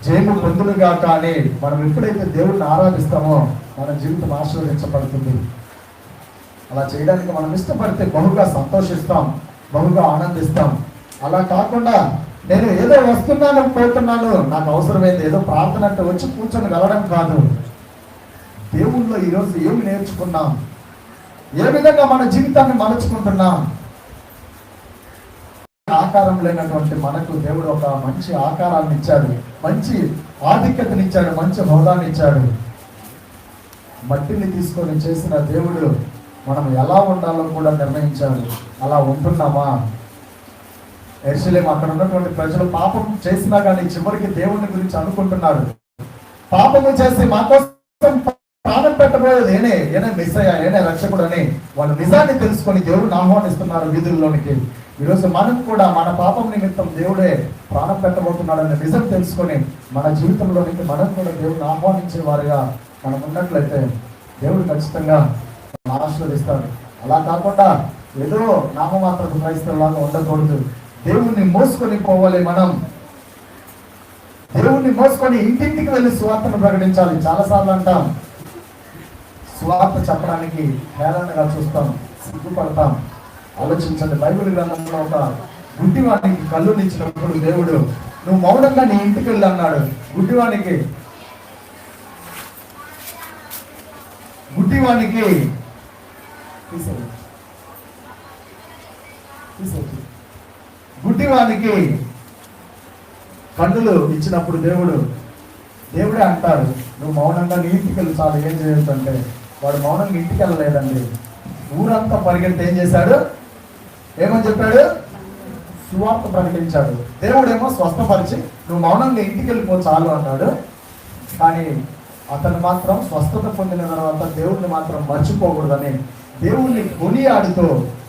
జయము పొందులుగా. కానీ మనం ఎప్పుడైతే దేవుణ్ణి ఆరాధిస్తామో మన జీవితం ఆశీర్వదించబడుతుంది. అలా చేయడానికి మనం ఇష్టపడితే బహుగా సంతోషిస్తాం, బహుగా ఆనందిస్తాం. అలా కాకుండా నేను ఏదో వస్తున్నాను పోతున్నాను, నాకు అవసరమైంది ఏదో ప్రార్థన అంటే వచ్చి కూర్చొని వెళ్ళడం కాదు. దేవుళ్ళలో ఈరోజు ఏమి నేర్చుకున్నాం, ఏ విధంగా మన జీవితాన్ని మలుచుకుంటున్నాం. ఆకారం లేనటువంటి మనకు దేవుడు ఒక మంచి ఆకారాన్ని ఇచ్చాడు, మంచి ఆధిక్యతనిచ్చాడు, మంచి హోదాన్ని ఇచ్చాడు. మట్టిని తీసుకొని చేసిన దేవుడు మనం ఎలా ఉండాలో కూడా నిర్ణయించాడు. అలా ఉంటున్నామా? యెరూషలేము అక్కడ ఉన్నటువంటి ప్రజలు పాపం చేసినా కానీ చివరికి దేవుని గురించి అనుకుంటున్నారు. పాపము చేసి మా కోసం ప్రాణం పెట్టబోయేది ఏనే మెస్సయ్య, ఏనే రక్షకుడు అని వాళ్ళు నిజాన్ని తెలుసుకొని దేవుడిని ఆహ్వానిస్తున్నారు వీధుల్లోనికి. ఈరోజు మనం కూడా మన పాపం నిమిత్తం దేవుడే ప్రాణం పెట్టబోతున్నాడనే నిజం తెలుసుకొని మన జీవితంలోనికి మనం కూడా దేవుడిని ఆహ్వానించే వారిగా మనం ఉన్నట్లయితే దేవుడు ఖచ్చితంగా ఆశీర్వదిస్తాడు. అలా కాకుండా ఏదో నామమాత్రపు క్రైస్తవులాగా ఉండకూడదు. దేవుణ్ణి మోసుకొని పోవాలి. మనం దేవుణ్ణి మోసుకొని ఇంటింటికి వెళ్ళి సువార్తను ప్రకటించాలి. చాలాసార్లు అంటాం, సువార్త చెప్పడానికి హేళనగా చూస్తాం, సిగ్గుపడతాం. ఆలోచించండి, బైబిల్ గ్రంథంలో ఒక గుడ్డివానికి కళ్ళుని ఇచ్చినప్పుడు దేవుడు నువ్వు మౌనంగా నీ ఇంటికి వెళ్ళి అన్నాడు. గుడ్డివానికి గుడ్డివానికి కన్నులు ఇచ్చినప్పుడు దేవుడే అంటాడు, నువ్వు మౌనంగా నీ ఇంటికి వెళ్ళి చాలు, ఏం చేయొచ్చు అంటే వాడు మౌనంగా ఇంటికి వెళ్ళలేదండి. ఊరంతా పరిగెత్తి ఏం చేశాడు? ఏమని చెప్పాడు? సువార్త ప్రకటించాడు. దేవుడేమో స్వస్థపరిచి నువ్వు మౌనంగా ఇంటికి వెళ్ళిపో చాలు అన్నాడు. కానీ అతను మాత్రం స్వస్థత పొందిన తర్వాత దేవుడిని మాత్రం మర్చిపోకూడదని దేవుణ్ణి కొనియాడుతూ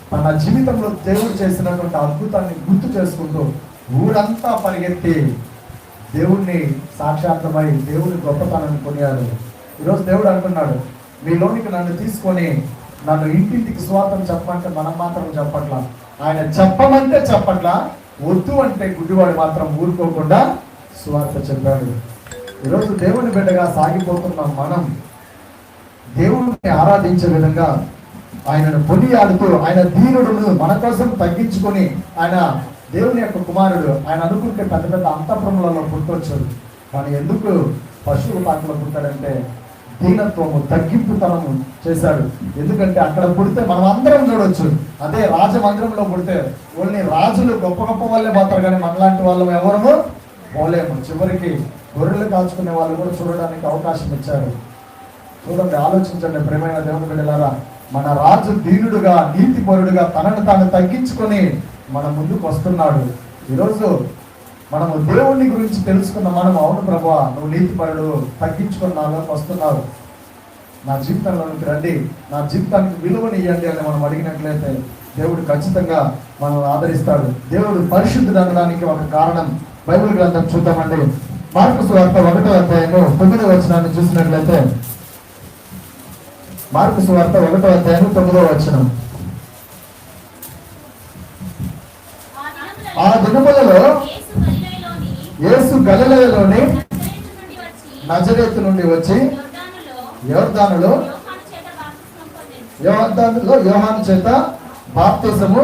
తన జీవితంలో దేవుడు చేసినటువంటి అద్భుతాన్ని గుర్తు చేసుకుంటూ ఊరంతా పరిగెత్తి దేవుణ్ణి సాక్షాత్మై దేవుని గొప్పతనాన్ని కొనియాడు. ఈరోజు దేవుడు అంటున్నాడు, మీలోనికి నన్ను తీసుకొని నన్ను ఇంటింటికి సువార్తను చెప్పమంటే మనం మాత్రం చెప్పట్లా, ఆయన చెప్పమంటే చెప్పట్లా, వద్దు అంటే గుడ్డివాడు మాత్రం ఊరుకోకుండా సువార్త చెప్పాడు. ఈరోజు దేవుని బిడ్డగా సాగిపోతున్నాం మనం. దేవుడిని ఆరాధించే విధంగా ఆయనను కొనియాడుతూ, ఆయన దీనుడును మన కోసం తగ్గించుకొని, ఆయన దేవుని యొక్క కుమారుడు, ఆయన అనుకుంటే పెద్ద పెద్ద అంతఃపురములలో పుట్టవచ్చు. కానీ ఎందుకు పశువుల పాటలో పుట్టాడంటే దీనత్వము, తగ్గింపుతనము చేశాడు. ఎందుకంటే అక్కడ పుడితే మనం అందరం చూడొచ్చు. అదే రాజమందిరంలో పుడితే ఓన్లీ రాజులు గొప్ప గొప్ప వాళ్ళే పోతారు, కానీ మనలాంటి వాళ్ళం ఎవరము పోలేము. చివరికి గొర్రెలు కాల్చుకునే వాళ్ళు కూడా చూడడానికి అవకాశం ఇచ్చారు. చూడండి, ఆలోచించండి ప్రియమైన దేవుని బిడ్డలారా, మన రాజు దీనుడుగా, నీతిపరుడుగా తనను తాను తగ్గించుకొని మన ముందుకు వస్తున్నాడు. ఈరోజు మనము దేవుని గురించి తెలుసుకున్న మనం, అవును ప్రభువా నువ్వు నీతిపరుడు, తగ్గించుకొని నాలోకి వస్తున్నావు, నా జీవితంలోనికి రండి, నా జీవితానికి విలువని ఇవ్వండి అని మనం అడిగినట్లయితే దేవుడు ఖచ్చితంగా మనల్ని ఆదరిస్తాడు. దేవుడు పరిశుద్ధుడు అనడానికి ఒక కారణం బైబిల్ గ్రంథం చూద్దామండి. మార్కు సువార్త 1వ అధ్యాయము 9వ వచనాన్ని చూసినట్లయితే, మార్కు సువార్త 1వ అధ్యాయము 9వ వచనం. ఆ దినములలో యేసు గలిలయలోని నజరేతు నుండి వచ్చి యోర్దానులో యోహాను చేత బాప్తిసము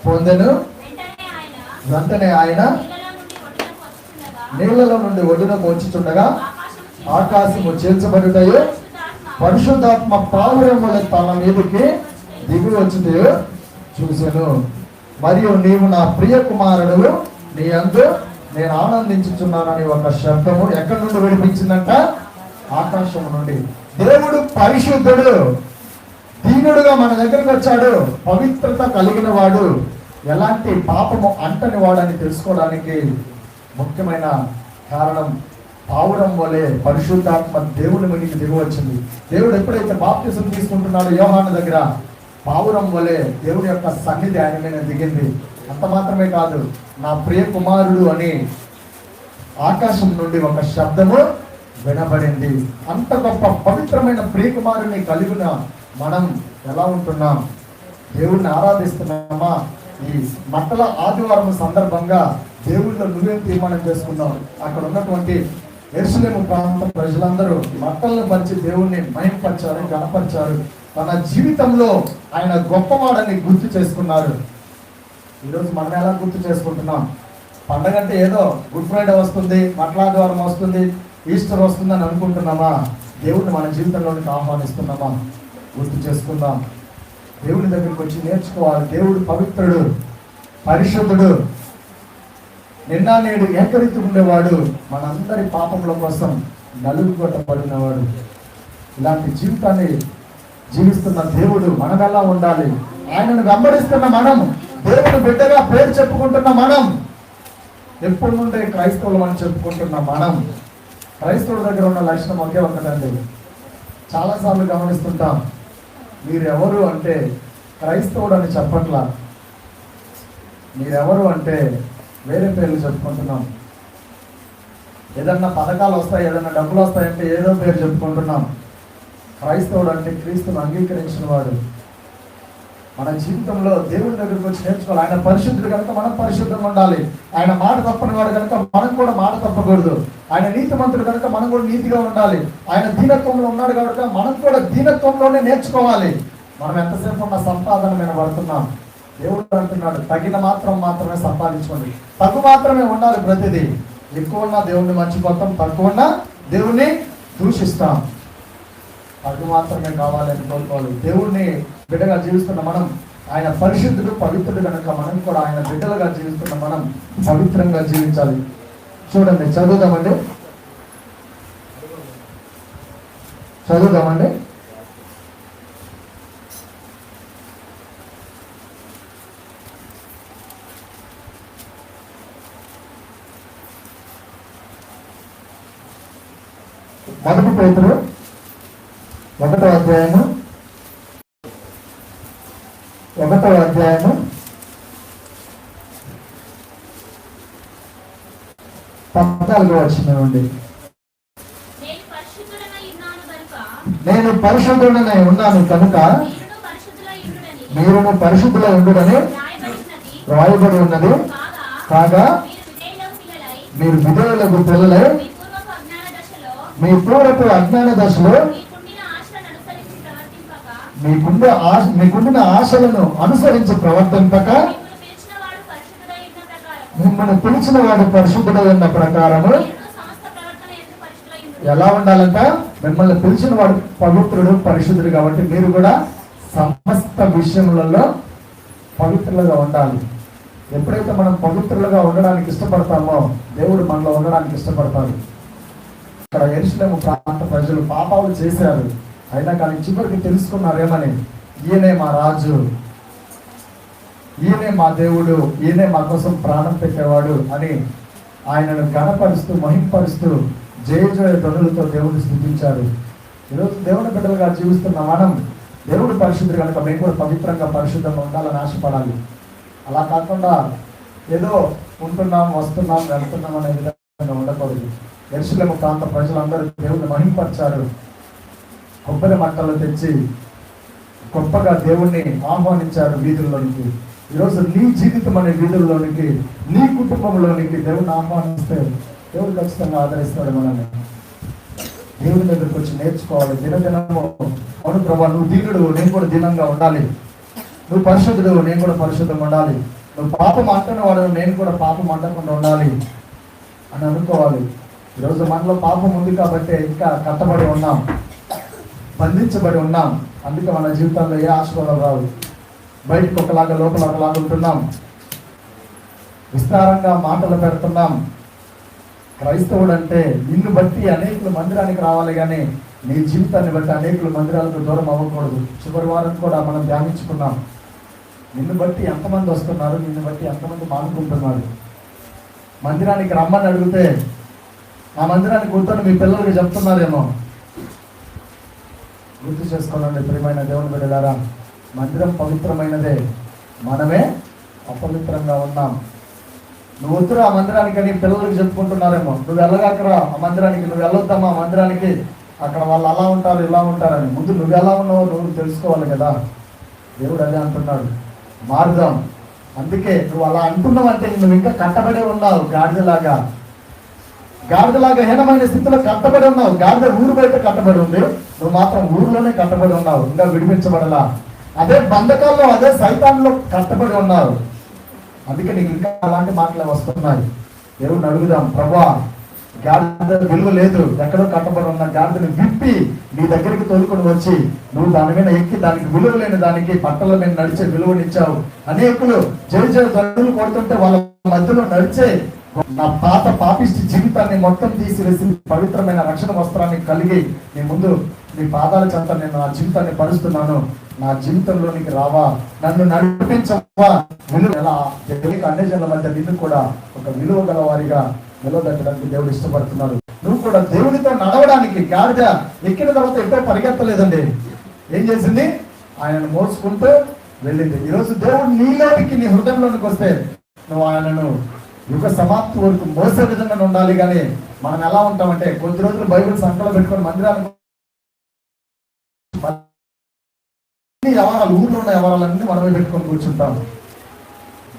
పొందెను. వెంటనే ఆయన నీళ్లలో నుండి ఒడ్డునకు వచ్చుచుండగా ఆకాశము చీల్చబడుటయు, పరిశుద్ధాత్మ పావురముల తన మీదకి దిగి వచ్చుటయు చూసెను. మరియు నీవు నా ప్రియ కుమారుడు, నీ యందు నేను ఆనందించుచున్నానని ఒక శబ్దము ఎక్కడి నుండి వినిపించిందంట? ఆకాశం నుండి. దేవుడు పరిశుద్ధుడు, దీనుడుగా మన దగ్గరకు వచ్చాడు, పవిత్రత కలిగిన వాడు, ఎలాంటి పాపము అంటని వాడని తెలుసుకోవడానికి ముఖ్యమైన కారణం పావురం వలె పరిశుద్ధాత్మ దేవుని మీదకి దిగి వచ్చింది. దేవుడు ఎప్పుడైతే బాప్తిసం తీసుకుంటున్నాడో యోహాను దగ్గర, పావురం వలె దేవుని యొక్క సన్నిధి ఆయన మీద దిగింది. అంత మాత్రమే కాదు, నా ప్రియ కుమారుడు అని ఆకాశం నుండి ఒక శబ్దము వినబడింది. అంత గొప్ప పవిత్రమైన ప్రియ కుమారుని కలిగిన మనం ఎలా ఉంటున్నాం? దేవుడిని ఆరాధిస్తున్నామా? ఈ మట్టల ఆదివారం సందర్భంగా దేవుళ్ళో నువ్వేం తీర్మానం చేసుకున్నావు? అక్కడ ఉన్నటువంటి యెరూషలేము ప్రాంత ప్రజలందరూ మట్టలను పరిచి దేవుణ్ణి మహిమపరిచారు, గణపరిచారు. తన జీవితంలో ఆయన గొప్పవాడని గుర్తు చేసుకున్నారు. ఈరోజు మనం ఎలా గుర్తు చేసుకుంటున్నాం? పండగ అంటే ఏదో గుడ్ ఫ్రైడే వస్తుంది, మట్టల ఆదివారం వస్తుంది, ఈస్టర్ వస్తుందని అనుకుంటున్నామా? దేవుడిని మన జీవితంలోనికి ఆహ్వానిస్తున్నామా? గుర్తు చేసుకుందాం. దేవుడి దగ్గరికి వచ్చి నేర్చుకోవాలి. దేవుడు పవిత్రుడు, పరిశుద్ధుడు, నిన్న నేడు ఏకరీతి ఉండేవాడు, మనందరి పాపముల కోసం నలుగుగొట్టబడినవాడు. ఇలాంటి జీవితాన్ని జీవిస్తున్న దేవుడు మనం ఎలా ఉండాలి? ఆయనను వెంబడిస్తున్న మనం, దేవుడు బిడ్డగా పేరు చెప్పుకుంటున్న మనం, ఎప్పటి నుండే క్రైస్తవులు అని చెప్పుకుంటున్న మనం, క్రైస్తవుల దగ్గర ఉన్న లక్షణం ఒకే ఒకటండి. చాలాసార్లు గమనిస్తుంటాం, మీరెవరు అంటే క్రైస్తవుడు అని చెప్పట్లా, మీరెవరు అంటే వేరే పేర్లు చెప్పుకుంటున్నాం. ఏదన్నా పథకాలు వస్తాయి, ఏదన్నా డబ్బులు వస్తాయంటే ఏదో పేరు చెప్పుకుంటున్నాం. క్రైస్తవుడు అంటే క్రీస్తును అంగీకరించిన వాడు. మన జీవితంలో దేవుడి దగ్గరికి వచ్చి నేర్చుకోవాలి. ఆయన పరిశుద్ధుడు కనుక మనం పరిశుద్ధంగా ఉండాలి. ఆయన మాట తప్పని వాడు కనుక మనం కూడా మాట తప్పకూడదు. ఆయన నీతిమంతుడు కనుక మనం కూడా నీతిగా ఉండాలి. ఆయన దీనత్వంలో ఉన్నాడు కనుక మనం కూడా దీనత్వంలోనే నేర్చుకోవాలి. మనం ఎంతసేపు ఉన్న సంపాదన మీద పడుతున్నాం. దేవుడు అంటున్నాడు, తగిన మాత్రమే సంపాదించుకోండి. తక్కువ మాత్రమే ఉండాలి ప్రతిదీ. ఎక్కువ ఉన్నా దేవుణ్ణి మర్చిపోతాం, తక్కువ ఉన్నా దేవుణ్ణి దూషిస్తాం. తక్కువ మాత్రమే కావాలని కోరుకోవాలి. దేవుణ్ణి బిడ్డగా జీవిస్తున్న మనం, ఆయన పరిశుద్ధుడు, పవిత్రుడు కనుక మనం కూడా ఆయన బిడ్డలుగా జీవిస్తున్న మనం పవిత్రంగా జీవించాలి. చూడండి, చదువుదామండి. మొదటి పేతురు 1వ అధ్యాయము 14వ వచనం నుండి, నేను పరిశుద్ధుడనై ఉన్నాను కనుక మీరును పరిశుద్ధులై ఉండుడని రాయబడి ఉన్నది. కాగా మీరు విధేయులకు పిల్లలై మీ పూర్వపు అజ్ఞాన దశలో మీకుండిన ఆశలను అనుసరించి ప్రవర్తింపక మిమ్మల్ని పిలిచిన వాడు పరిశుద్ధుడై ఉన్న ప్రకారము ఎలా ఉండాలంట? మిమ్మల్ని పిలిచిన వాడు పవిత్రుడు, పరిశుద్ధుడు. కాబట్టి మీరు కూడా సమస్త విషయములలో పవిత్రులుగా ఉండాలి. ఎప్పుడైతే మనం పవిత్రులుగా ఉండడానికి ఇష్టపడతామో దేవుడు మనలో ఉండడానికి ఇష్టపడతాడు. ఇక్కడ యెరూషలేము ప్రాంత ప్రజలు పాపాలు చేశారు, అయినా కానీ చివరికి తెలుసుకున్నారేమని, ఈయనే మా రాజు, ఈయనే మా దేవుడు, ఈయనే మా కోసం ప్రాణం పెట్టేవాడు అని ఆయనను గణపరుస్తూ మహింపరుస్తూ జయ ధ్వనులతో దేవుడిని స్తుతించారు. ఈరోజు దేవుని బిడ్డలుగా జీవిస్తున్న మనం, దేవుడు పరిశుద్ధుడు కనుక మేము కూడా పవిత్రంగా పరిశుద్ధంగా ఉండాలని ఆశపడాలి. అలా కాకుండా ఏదో ఉంటున్నాం, వస్తున్నాం, వెళ్తున్నాం అనే విధంగా ఉండకూడదు. యెరూషలేము ప్రాంత ప్రజలందరూ దేవుడిని మహింపరిచారు. కొబ్బరి మంటలు తెచ్చి గొప్పగా దేవుణ్ణి ఆహ్వానించారు వీధుల్లోనికి. ఈరోజు నీ జీవితం అనే వీధుల్లోనికి, నీ కుటుంబంలోనికి దేవుడిని ఆహ్వానిస్తే దేవుడు ఖచ్చితంగా ఆదరిస్తాడు మనల్ని. దేవుడి దగ్గరికి వచ్చి నేర్చుకోవాలి. దినదినము, అవును ప్రభా నువ్వు దీనుడు, నేను కూడా దీనంగా ఉండాలి. నువ్వు పరిశుద్ధుడు, నేను కూడా పరిశుద్ధంగా ఉండాలి. నువ్వు పాపం అంటున్న వాడు, నేను కూడా పాపం అంటకుండా ఉండాలి అని అనుకోవాలి. ఈరోజు మనలో పాపం ఉంది కాబట్టి ఇంకా కట్టబడి ఉన్నాం, బంధించబడి ఉన్నాం. అందుకే మన జీవితంలో ఏ ఆశీర్వాదాలు రావు. బయటకు ఒకలాగా లోపల ఒకలాగా ఉంటున్నాం, విస్తారంగా మాటలు పెడుతున్నాం. క్రైస్తవుడు అంటే నిన్ను బట్టి అనేకులు మందిరానికి రావాలి, కానీ నీ జీవితాన్ని బట్టి అనేకులు మందిరాలకు దూరం అవ్వకూడదు. చివరి వారం కూడా మనం ధ్యానించుకున్నాం. నిన్ను బట్టి ఎంతమంది వస్తున్నారు, నిన్ను బట్టి ఎంతమంది మానుకుంటున్నారు. మందిరానికి రమ్మని అడిగితే ఆ మందిరానికి కూర్చొని మీ పిల్లలకి చెప్తున్నారేమో. గుర్తు చేసుకోనండి ప్రియమైన దేవుని బిడ్డలారా, మందిరం పవిత్రమైనదే, మనమే అపవిత్రంగా ఉన్నాం. నువ్వు వద్దురా ఆ మందిరానికి అని పిల్లలకి చెప్పుకుంటున్నారేమో. నువ్వు వెళ్ళగాకరా ఆ మందిరానికి, నువ్వు వెళ్ళొద్దామా ఆ మందిరానికి, అక్కడ వాళ్ళు అలా ఉంటారు ఇలా ఉంటారని. ముందు నువ్వు ఎలా ఉన్నావో నువ్వు తెలుసుకోవాలి కదా. దేవుడు అదే అంటున్నాడు, మార్గం. అందుకే నువ్వు అలా అంటున్నావంటే నువ్వు ఇంకా కట్టబడే ఉన్నావు, గాడిదలాగా హీనమైన స్థితిలో కట్టబడి ఉన్నావు. గాడిద ఊరు బయట కట్టబడి ఉంది, నువ్వు మాత్రం ఊరిలోనే కట్టబడి ఉన్నావు, ఇంకా విడిపించబడలా. అదే బంధకాల్లో, అదే సైతాన్లో కట్టబడి ఉన్నావు. అందుకే నీకు ఇంకా అలాంటి మాటలే వస్తున్నాయి. దేవుడిని అడుగుదాం, ప్రభా గాడిద విలువ లేదు, ఎక్కడో కట్టబడి ఉన్న గాడిదని విప్పి నీ దగ్గరికి తోలుకొని వచ్చి నువ్వు దాని మీద ఎక్కి దానికి విలువ లేని దానికి పట్టల మీద నడిచే విలువనిచ్చావు. అనేకులు జయ దండులు కొడుతుంటే వాళ్ళ మధ్యలో నడిచే నా పాత పాపిష్టి జీవితాన్ని మొత్తం తీసివేసి పవిత్రమైన రక్షణ వస్త్రాన్ని కలిగి నీ ముందు నీ పాదాల చెంత నేను నా జీవితాన్ని పరుస్తున్నాను, నా జీవితంలోనికి రావా, నన్ను నడిపించవా. విలువ ఎలా అన్ని జనుల మధ్య నిన్ను కూడా ఒక విలువ గల వారిగా నిలబెట్టడానికి దేవుడు ఇష్టపడుతున్నాడు. నువ్వు కూడా దేవుడితో నడవడానికి. గాడిద ఎక్కిన తర్వాత ఎక్కడో పరిగెత్తలేదండి, ఏం చేసింది? ఆయనను మోసుకుంటూ వెళ్ళింది. ఈరోజు దేవుడు నీలోనికి, నీ హృదయంలోనికి వస్తే నువ్వు ఆయనను యుగ సమాప్తి వరకు మోసే విధంగా ఉండాలి. కానీ మనం ఎలా ఉంటామంటే కొద్ది రోజులు బైబిల్ సంకలో పెట్టుకొని మందిరానికి వ్యవహారాలు, ఊర్లో ఉన్న వ్యవహారాలన్నీ మనమే పెట్టుకొని కూర్చుంటాం.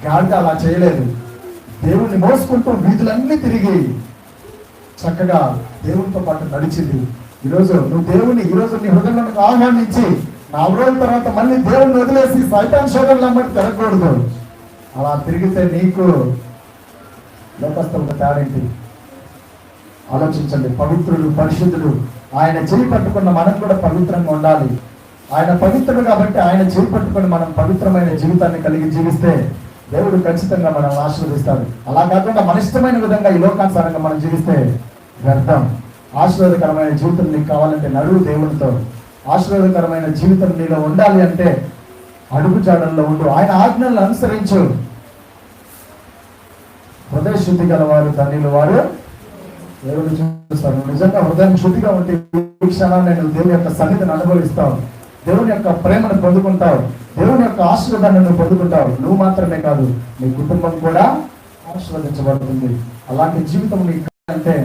గాడిద అలా చేయలేదు. దేవుణ్ణి మోసుకుంటూ వీధులన్నీ తిరిగి చక్కగా దేవునితో పాటు నడిచింది. ఈరోజు నువ్వు దేవుని ఈరోజు నీ హృదయంలోకి ఆహ్వానించి 4 రోజుల తర్వాత మళ్ళీ దేవుణ్ణి వదిలేసి సైతాన్ శోధనలు అమ్మటి తిరగకూడదు. అలా తిరిగితే నీకు లోకస్తులకు తేడేంటి? ఆలోచించండి. పవిత్రుడు, పరిశుద్ధుడు, ఆయన చేయి పట్టుకున్న మనం కూడా పవిత్రంగా ఉండాలి. ఆయన పవిత్రుడు కాబట్టి ఆయన చేయి పట్టుకుని మనం పవిత్రమైన జీవితాన్ని కలిగి జీవిస్తే దేవుడు ఖచ్చితంగా మనం ఆశీర్వదిస్తాడు. అలా కాకుండా మన ఇష్టమైన విధంగా ఈ లోకానుసారంగా మనం జీవిస్తే వ్యర్థం. ఆశీర్వాదకరమైన జీవితం నీకు కావాలంటే నడువు దేవునితో. ఆశీర్వాదకరమైన జీవితం నీలో ఉండాలి అంటే అడుగు జాడల్లో ఉండు, ఆయన ఆజ్ఞలను అనుసరించు. హృదయ శుద్ధి గల వారు ధన్యులు, వారు దేవుడు చూస్తారు. నిజంగా హృదయం శుద్ధిగా ఉంటే ఈ క్షణాన్ని నువ్వు దేవుని యొక్క సన్నిధిని అనుభవిస్తావు, దేవుని యొక్క ప్రేమను పొందుకుంటావు, దేవుని యొక్క ఆశీర్వాదాన్ని నువ్వు పొందుకుంటావు. నువ్వు మాత్రమే కాదు, నీ కుటుంబం కూడా ఆశీర్వదించబడుతుంది. అలాంటి జీవితం నీకు అంటే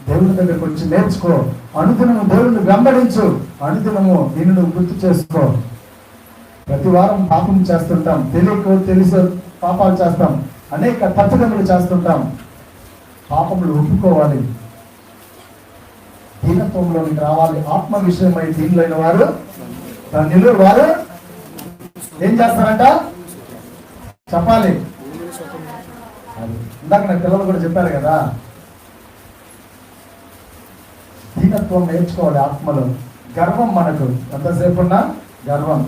దేవుని దగ్గరకు వచ్చి నేర్చుకో. అనుదినము దేవుని వెంబడించు, అనుదినము నిన్ను నువ్వు గుర్తు చేసుకో. ప్రతి వారం పాపం చేస్తుంటాం, తెలియక తెలిసి పాపాలు చేస్తాం, అనేక తప్పిదములు చేస్తుంటాం. పాపములు ఒప్పుకోవాలి, దీనత్వంలోకి రావాలి. ఆత్మ విషయమై దీనిలైన వారు ధన్యులు, వారు ఏం చేస్తారంట చెప్పాలి. ఇందాక నా పిల్లలు కూడా చెప్పారు కదా, దీనత్వం నేర్చుకోవాలి ఆత్మలో. గర్వం మనకు ఎంతసేపు ఉన్నా గర్వం.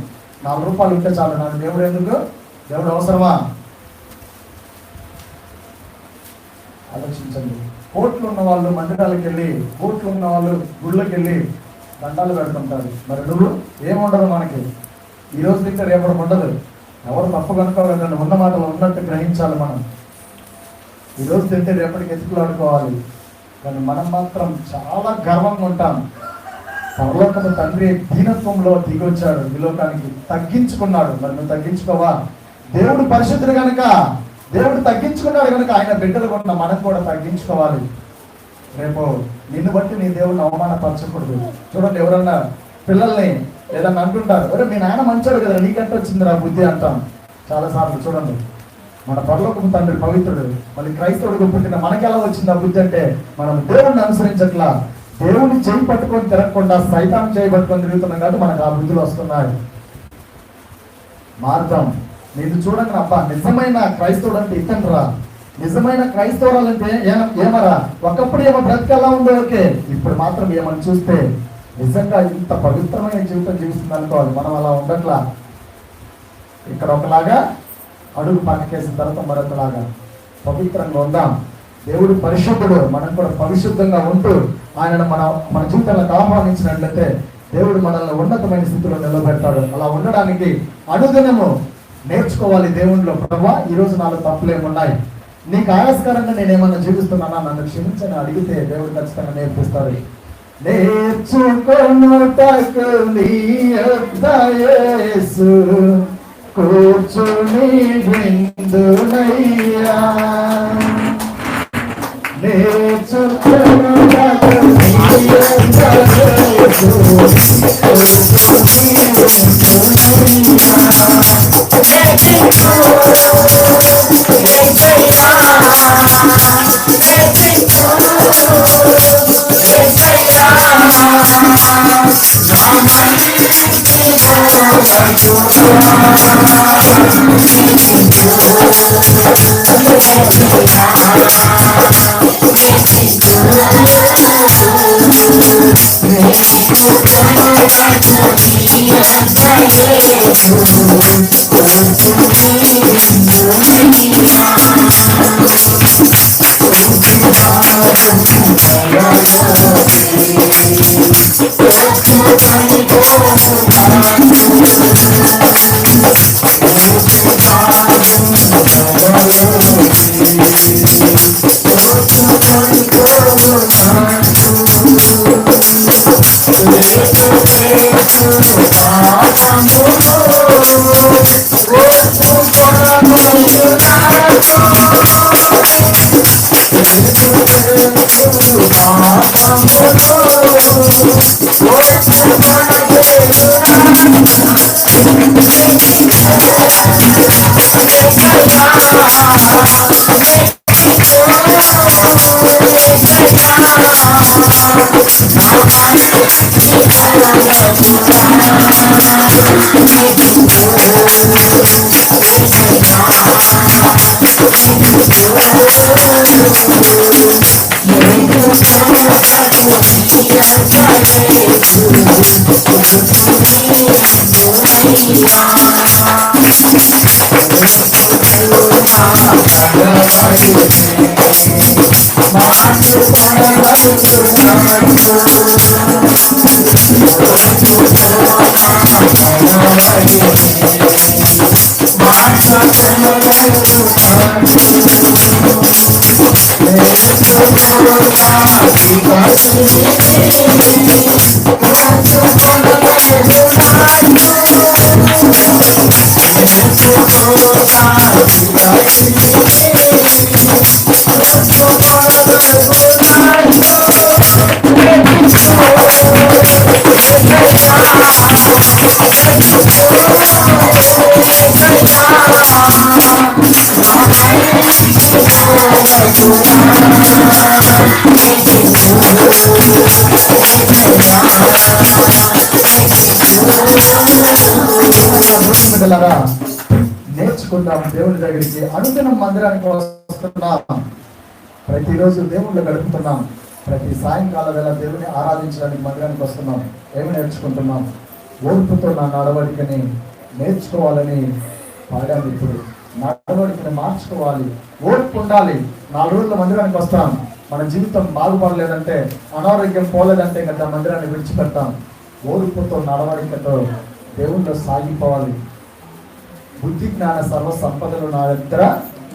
4 రూపాయలు ఉంటే చాలు, నాకు దేవుడు ఎందుకు, దేవుడు అవసరమా? ఆలోచించండి. కోట్లు ఉన్న వాళ్ళు మందిరాలకు వెళ్ళి, కోట్లు ఉన్న వాళ్ళు గుళ్ళకి వెళ్ళి దండాలు పెడుతుంటారు. మరి నువ్వు ఏముండదు మనకి. ఈరోజు తింటే రేపటి ఉండదు. ఎవరు తప్పు కనుక్కోవాలంటే ఉన్న మాటలు ఉన్నట్టు గ్రహించాలి. మనం ఈరోజు తింటే రేపటికి ఎత్తుకులాడుకోవాలి. కానీ మనం మాత్రం చాలా గర్వంగా ఉంటాం. పరలోకపు తండ్రి దీనత్వంలో దిగొచ్చాడు, ఈ లోకానికి తగ్గించుకున్నాడు. మరి నువ్వు తగ్గించుకోవా? దేవుడు పరిశుద్ధుడు కనుక, దేవుడు తగ్గించుకున్నాడు కనుక ఆయన బిడ్డలు ఉన్న మనం కూడా తగ్గించుకోవాలి. రేపు నిన్ను బట్టి నీ దేవుడిని అవమానపరచకూడదు. చూడండి, ఎవరన్నా పిల్లల్ని ఏదన్నా అంటుంటారు, అరే మీ నాన్న మంచోడు కదా, నీకంటే వచ్చిందిరా బుద్ధి అంటాం చాలాసార్లు. చూడండి, మన పరలోకపు తండ్రి పవిత్రుడు, మళ్ళీ క్రైస్తవుడికి పుట్టిన మనకి ఎలా వచ్చింది ఆ బుద్ధి అంటే మనం దేవుడిని అనుసరించట్లా. దేవుని చేయి పట్టుకొని తిరగకుండా సైతాన్ని చేయి పట్టుకొని తిరుగుతున్నాం కాబట్టి మనకు ఆ బుద్ధులు వస్తున్నాయి. మార్గం నేను చూడండి అబ్బా, నిజమైన క్రైస్తవుడు అంటే ఇతను రా. నిజమైన క్రైస్తవురాలు అంటే ఏమరా, ఒకప్పుడు ఏమో బ్రతికి ఎలా ఉందో ఓకే, ఇప్పుడు మాత్రం ఏమని చూస్తే నిజంగా ఇంత పవిత్రమైన జీవితం జీవిస్తుంది అనుకోవాలి. మనం అలా ఉండట్లా. ఇక్కడ ఒకలాగా, అడుగు పక్కకేసిన తర్వాత మరొకలాగా. పవిత్రంగా ఉందాం. దేవుడు పరిశుద్ధుడు. మనం కూడా పరిశుద్ధంగా ఉంటూ ఆయనను మన జీవితాలకు ఆహ్వానించినట్లయితే దేవుడు మనల్ని ఉన్నతమైన స్థితిలో నిలబెడతాడు. అలా ఉండడానికి అనుదినము నేర్చుకోవాలి దేవునిలో. ప్రభువా, ఈరోజు నాలో తప్పులేమున్నాయి, నీకు ఆయాస్కరంగా నేనేమన్నా జీవిస్తున్నానా, నన్ను క్షమించని అడిగితే దేవుడు ఖచ్చితంగా నేర్పిస్తాడు. నేర్చుకొనుటకు నీ యొద్ద యేసు కూర్చుని విందునయ్యా. నేర్చుకొనుటకు నీ యొద్ద యేసు కూర్చుని నేర్చుకుందాం. దేవుని దగ్గరికి అనుదినం మందిరానికి వస్తున్నాం. ప్రతిరోజు దేవుళ్ళు గడుపుతున్నాం. ప్రతి సాయంకాల వేళ దేవుని ఆరాధించడానికి మందిరానికి వస్తున్నాం. ఏమి నేర్చుకుంటున్నాం? ఓర్పుతో నా నడవడికని నేర్చుకోవాలని పాడాము. ఇప్పుడు నడవడికని మార్చుకోవాలి, ఓర్పు ఉండాలి. 4 రోజుల మందిరానికి వస్తాం, మన జీవితం బాగుపడలేదంటే, అనారోగ్యం పోలేదంటే కదా మందిరాన్ని విడిచిపెడతాం. ఓర్పుతో నడవడికతో దేవుళ్ళు సాగిపోవాలి. బుద్ధి జ్ఞాన సర్వ సంపదలు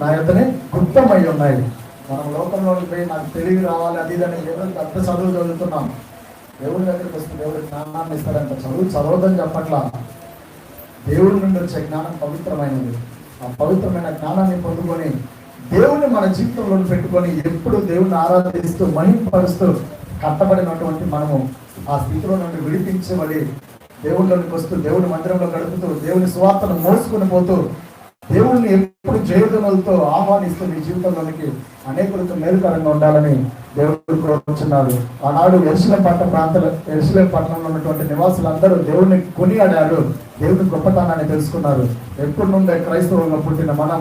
నా యొద్దనే గుప్తమై ఉన్నాయి. మనం లోకంలోకి పోయి నాకు తెలివి రావాలి అది ఇదని ఎవరికి అంత చదువు చదువుతున్నాం. దేవుడి దగ్గరికి వస్తే దేవుడి జ్ఞానాన్ని ఇస్తాడంట. చదువు చదవదని చెప్పట్లా. దేవుడి నుండి వచ్చే జ్ఞానం పవిత్రమైనది. ఆ పవిత్రమైన జ్ఞానాన్ని పొందుకొని దేవుని మన జీవితంలో పెట్టుకొని ఎప్పుడు దేవుని ఆరాధిస్తూ మహింపరుస్తూ కట్టబడినటువంటి మనము ఆ స్థితిలో నుండి విడిపించబడి దేవుళ్ళలోకి వస్తూ దేవుని మందిరంలో గడుపుతూ దేవుని సువార్తను మోసుకొని పోతూ దేవుణ్ణి ఎప్పుడు జయదునులతో ఆహ్వానిస్తూ మీ జీవితంలోనికి అనేకులకు మేలుకరంగా ఉండాలని దేవుడు కోరుచున్నారు. ఆనాడు యెరూషలేము పట్టణంలో ఉన్నటువంటి నివాసులందరూ దేవుణ్ణి కొనియాడారు. దేవుని గొప్పతనాన్ని తెలుసుకున్నారు. ఎప్పటి నుండే క్రైస్తవులుగా పుట్టిన మనం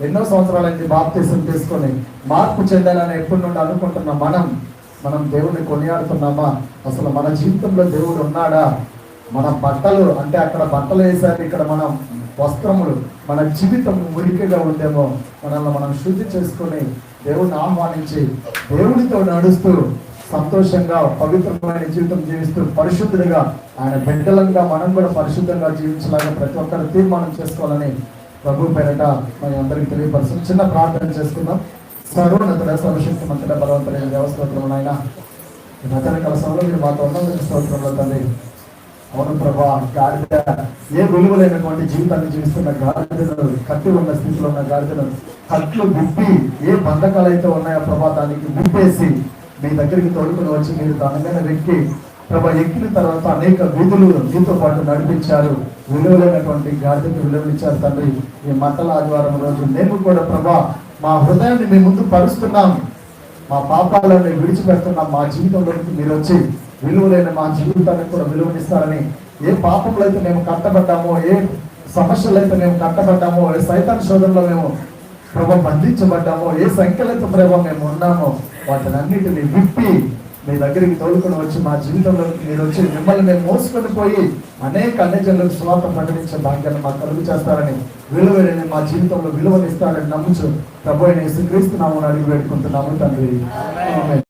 ఎన్నో సంవత్సరాలైంది బాప్తిసం తీసుకొని మార్పు చెందాలని ఎప్పటి నుండి అనుకుంటున్న మనం దేవుణ్ణి కొనియాడుతున్నామా? అసలు మన జీవితంలో దేవుడు ఉన్నాడా? మన బట్టలు అంటే అక్కడ బట్టలు వేసారు, ఇక్కడ మనం వస్త్రములు, మన జీవితం మురికిగా ఉందేమో మనల్ని మనం శుద్ధి చేసుకొని దేవుడిని ఆహ్వానించి దేవుడితో నడుస్తూ సంతోషంగా పవిత్రమైన జీవితం జీవిస్తూ పరిశుద్ధుడిగా ఆయన బిడ్డలంగా మనం కూడా పరిశుద్ధంగా జీవించలాగా ప్రతి ఒక్కరు తీర్మానం చేసుకోవాలని ప్రభు పేరట మన అందరికి తెలియపరుస్తుంది. చిన్న ప్రార్థన చేసుకుందాం. సర్వోన్నతుడ, సర్వశక్తి మంతుడ, బలవంతుడైన దేవస్తోత్రం ఆయన రచన కలసంలో మీరు మాతో ఉన్నందుకు స్తోత్రంలో తండ్రి. అవును ప్రభా, గాడిద ఏ విలువలైనటువంటి జీవితాన్ని జీవిస్తున్న గాడిదను, కట్టి ఉన్న స్థితిలో ఉన్న గాడిదను కట్లు విప్పి ఏ బంధకాలు అయితే ఉన్నాయో ప్రభా దానికి విప్పేసి మీ దగ్గరికి తోడుకుని వచ్చి మీరు దానిపైన వెక్కి ప్రభా ఎక్కిన తర్వాత అనేక వీధులు మీతో పాటు నడిపించారు. విలువలైనటువంటి గాడిదకు విలువనిచ్చారు తండ్రి. ఈ మంటల ఆదివారం రోజు మేము కూడా ప్రభా మా హృదయాన్ని మీ ముందు పరుస్తున్నాం, మా పాపాలను విడిచిపెడుతున్నాం. మా జీవితంలోకి మీరు వచ్చి విలువలైన మా జీవితానికి కూడా విలువనిస్తారని, ఏ పాపంలో అయితే మేము కట్టబడ్డామో, ఏ సమస్యలు అయితే మేము కట్టబడ్డామో, ఏ సైతాన్ శోధనలో మేము ప్రభావం బంధించబడ్డామో, ఏ సంఖ్యలైతే ప్రభావం మేము ఉన్నామో వాటిని అన్నిటిని విప్పి మీ దగ్గరికి తోడుకొని వచ్చి మా జీవితంలోకి మీరు వచ్చి మిమ్మల్ని మేము మోసుకొని పోయి అనేక అన్యజనులకు స్వార్థ ప్రకటించే భాగ్యాన్ని మాకు కలుగు చేస్తారని, విలువైన మా జీవితంలో విలువనిస్తారని నమ్ముచు ప్రభు అయిన యేసుక్రీస్తు నామమున అడిగి వేడుకుంటున్నాము తండ్రి. ఆమేన్.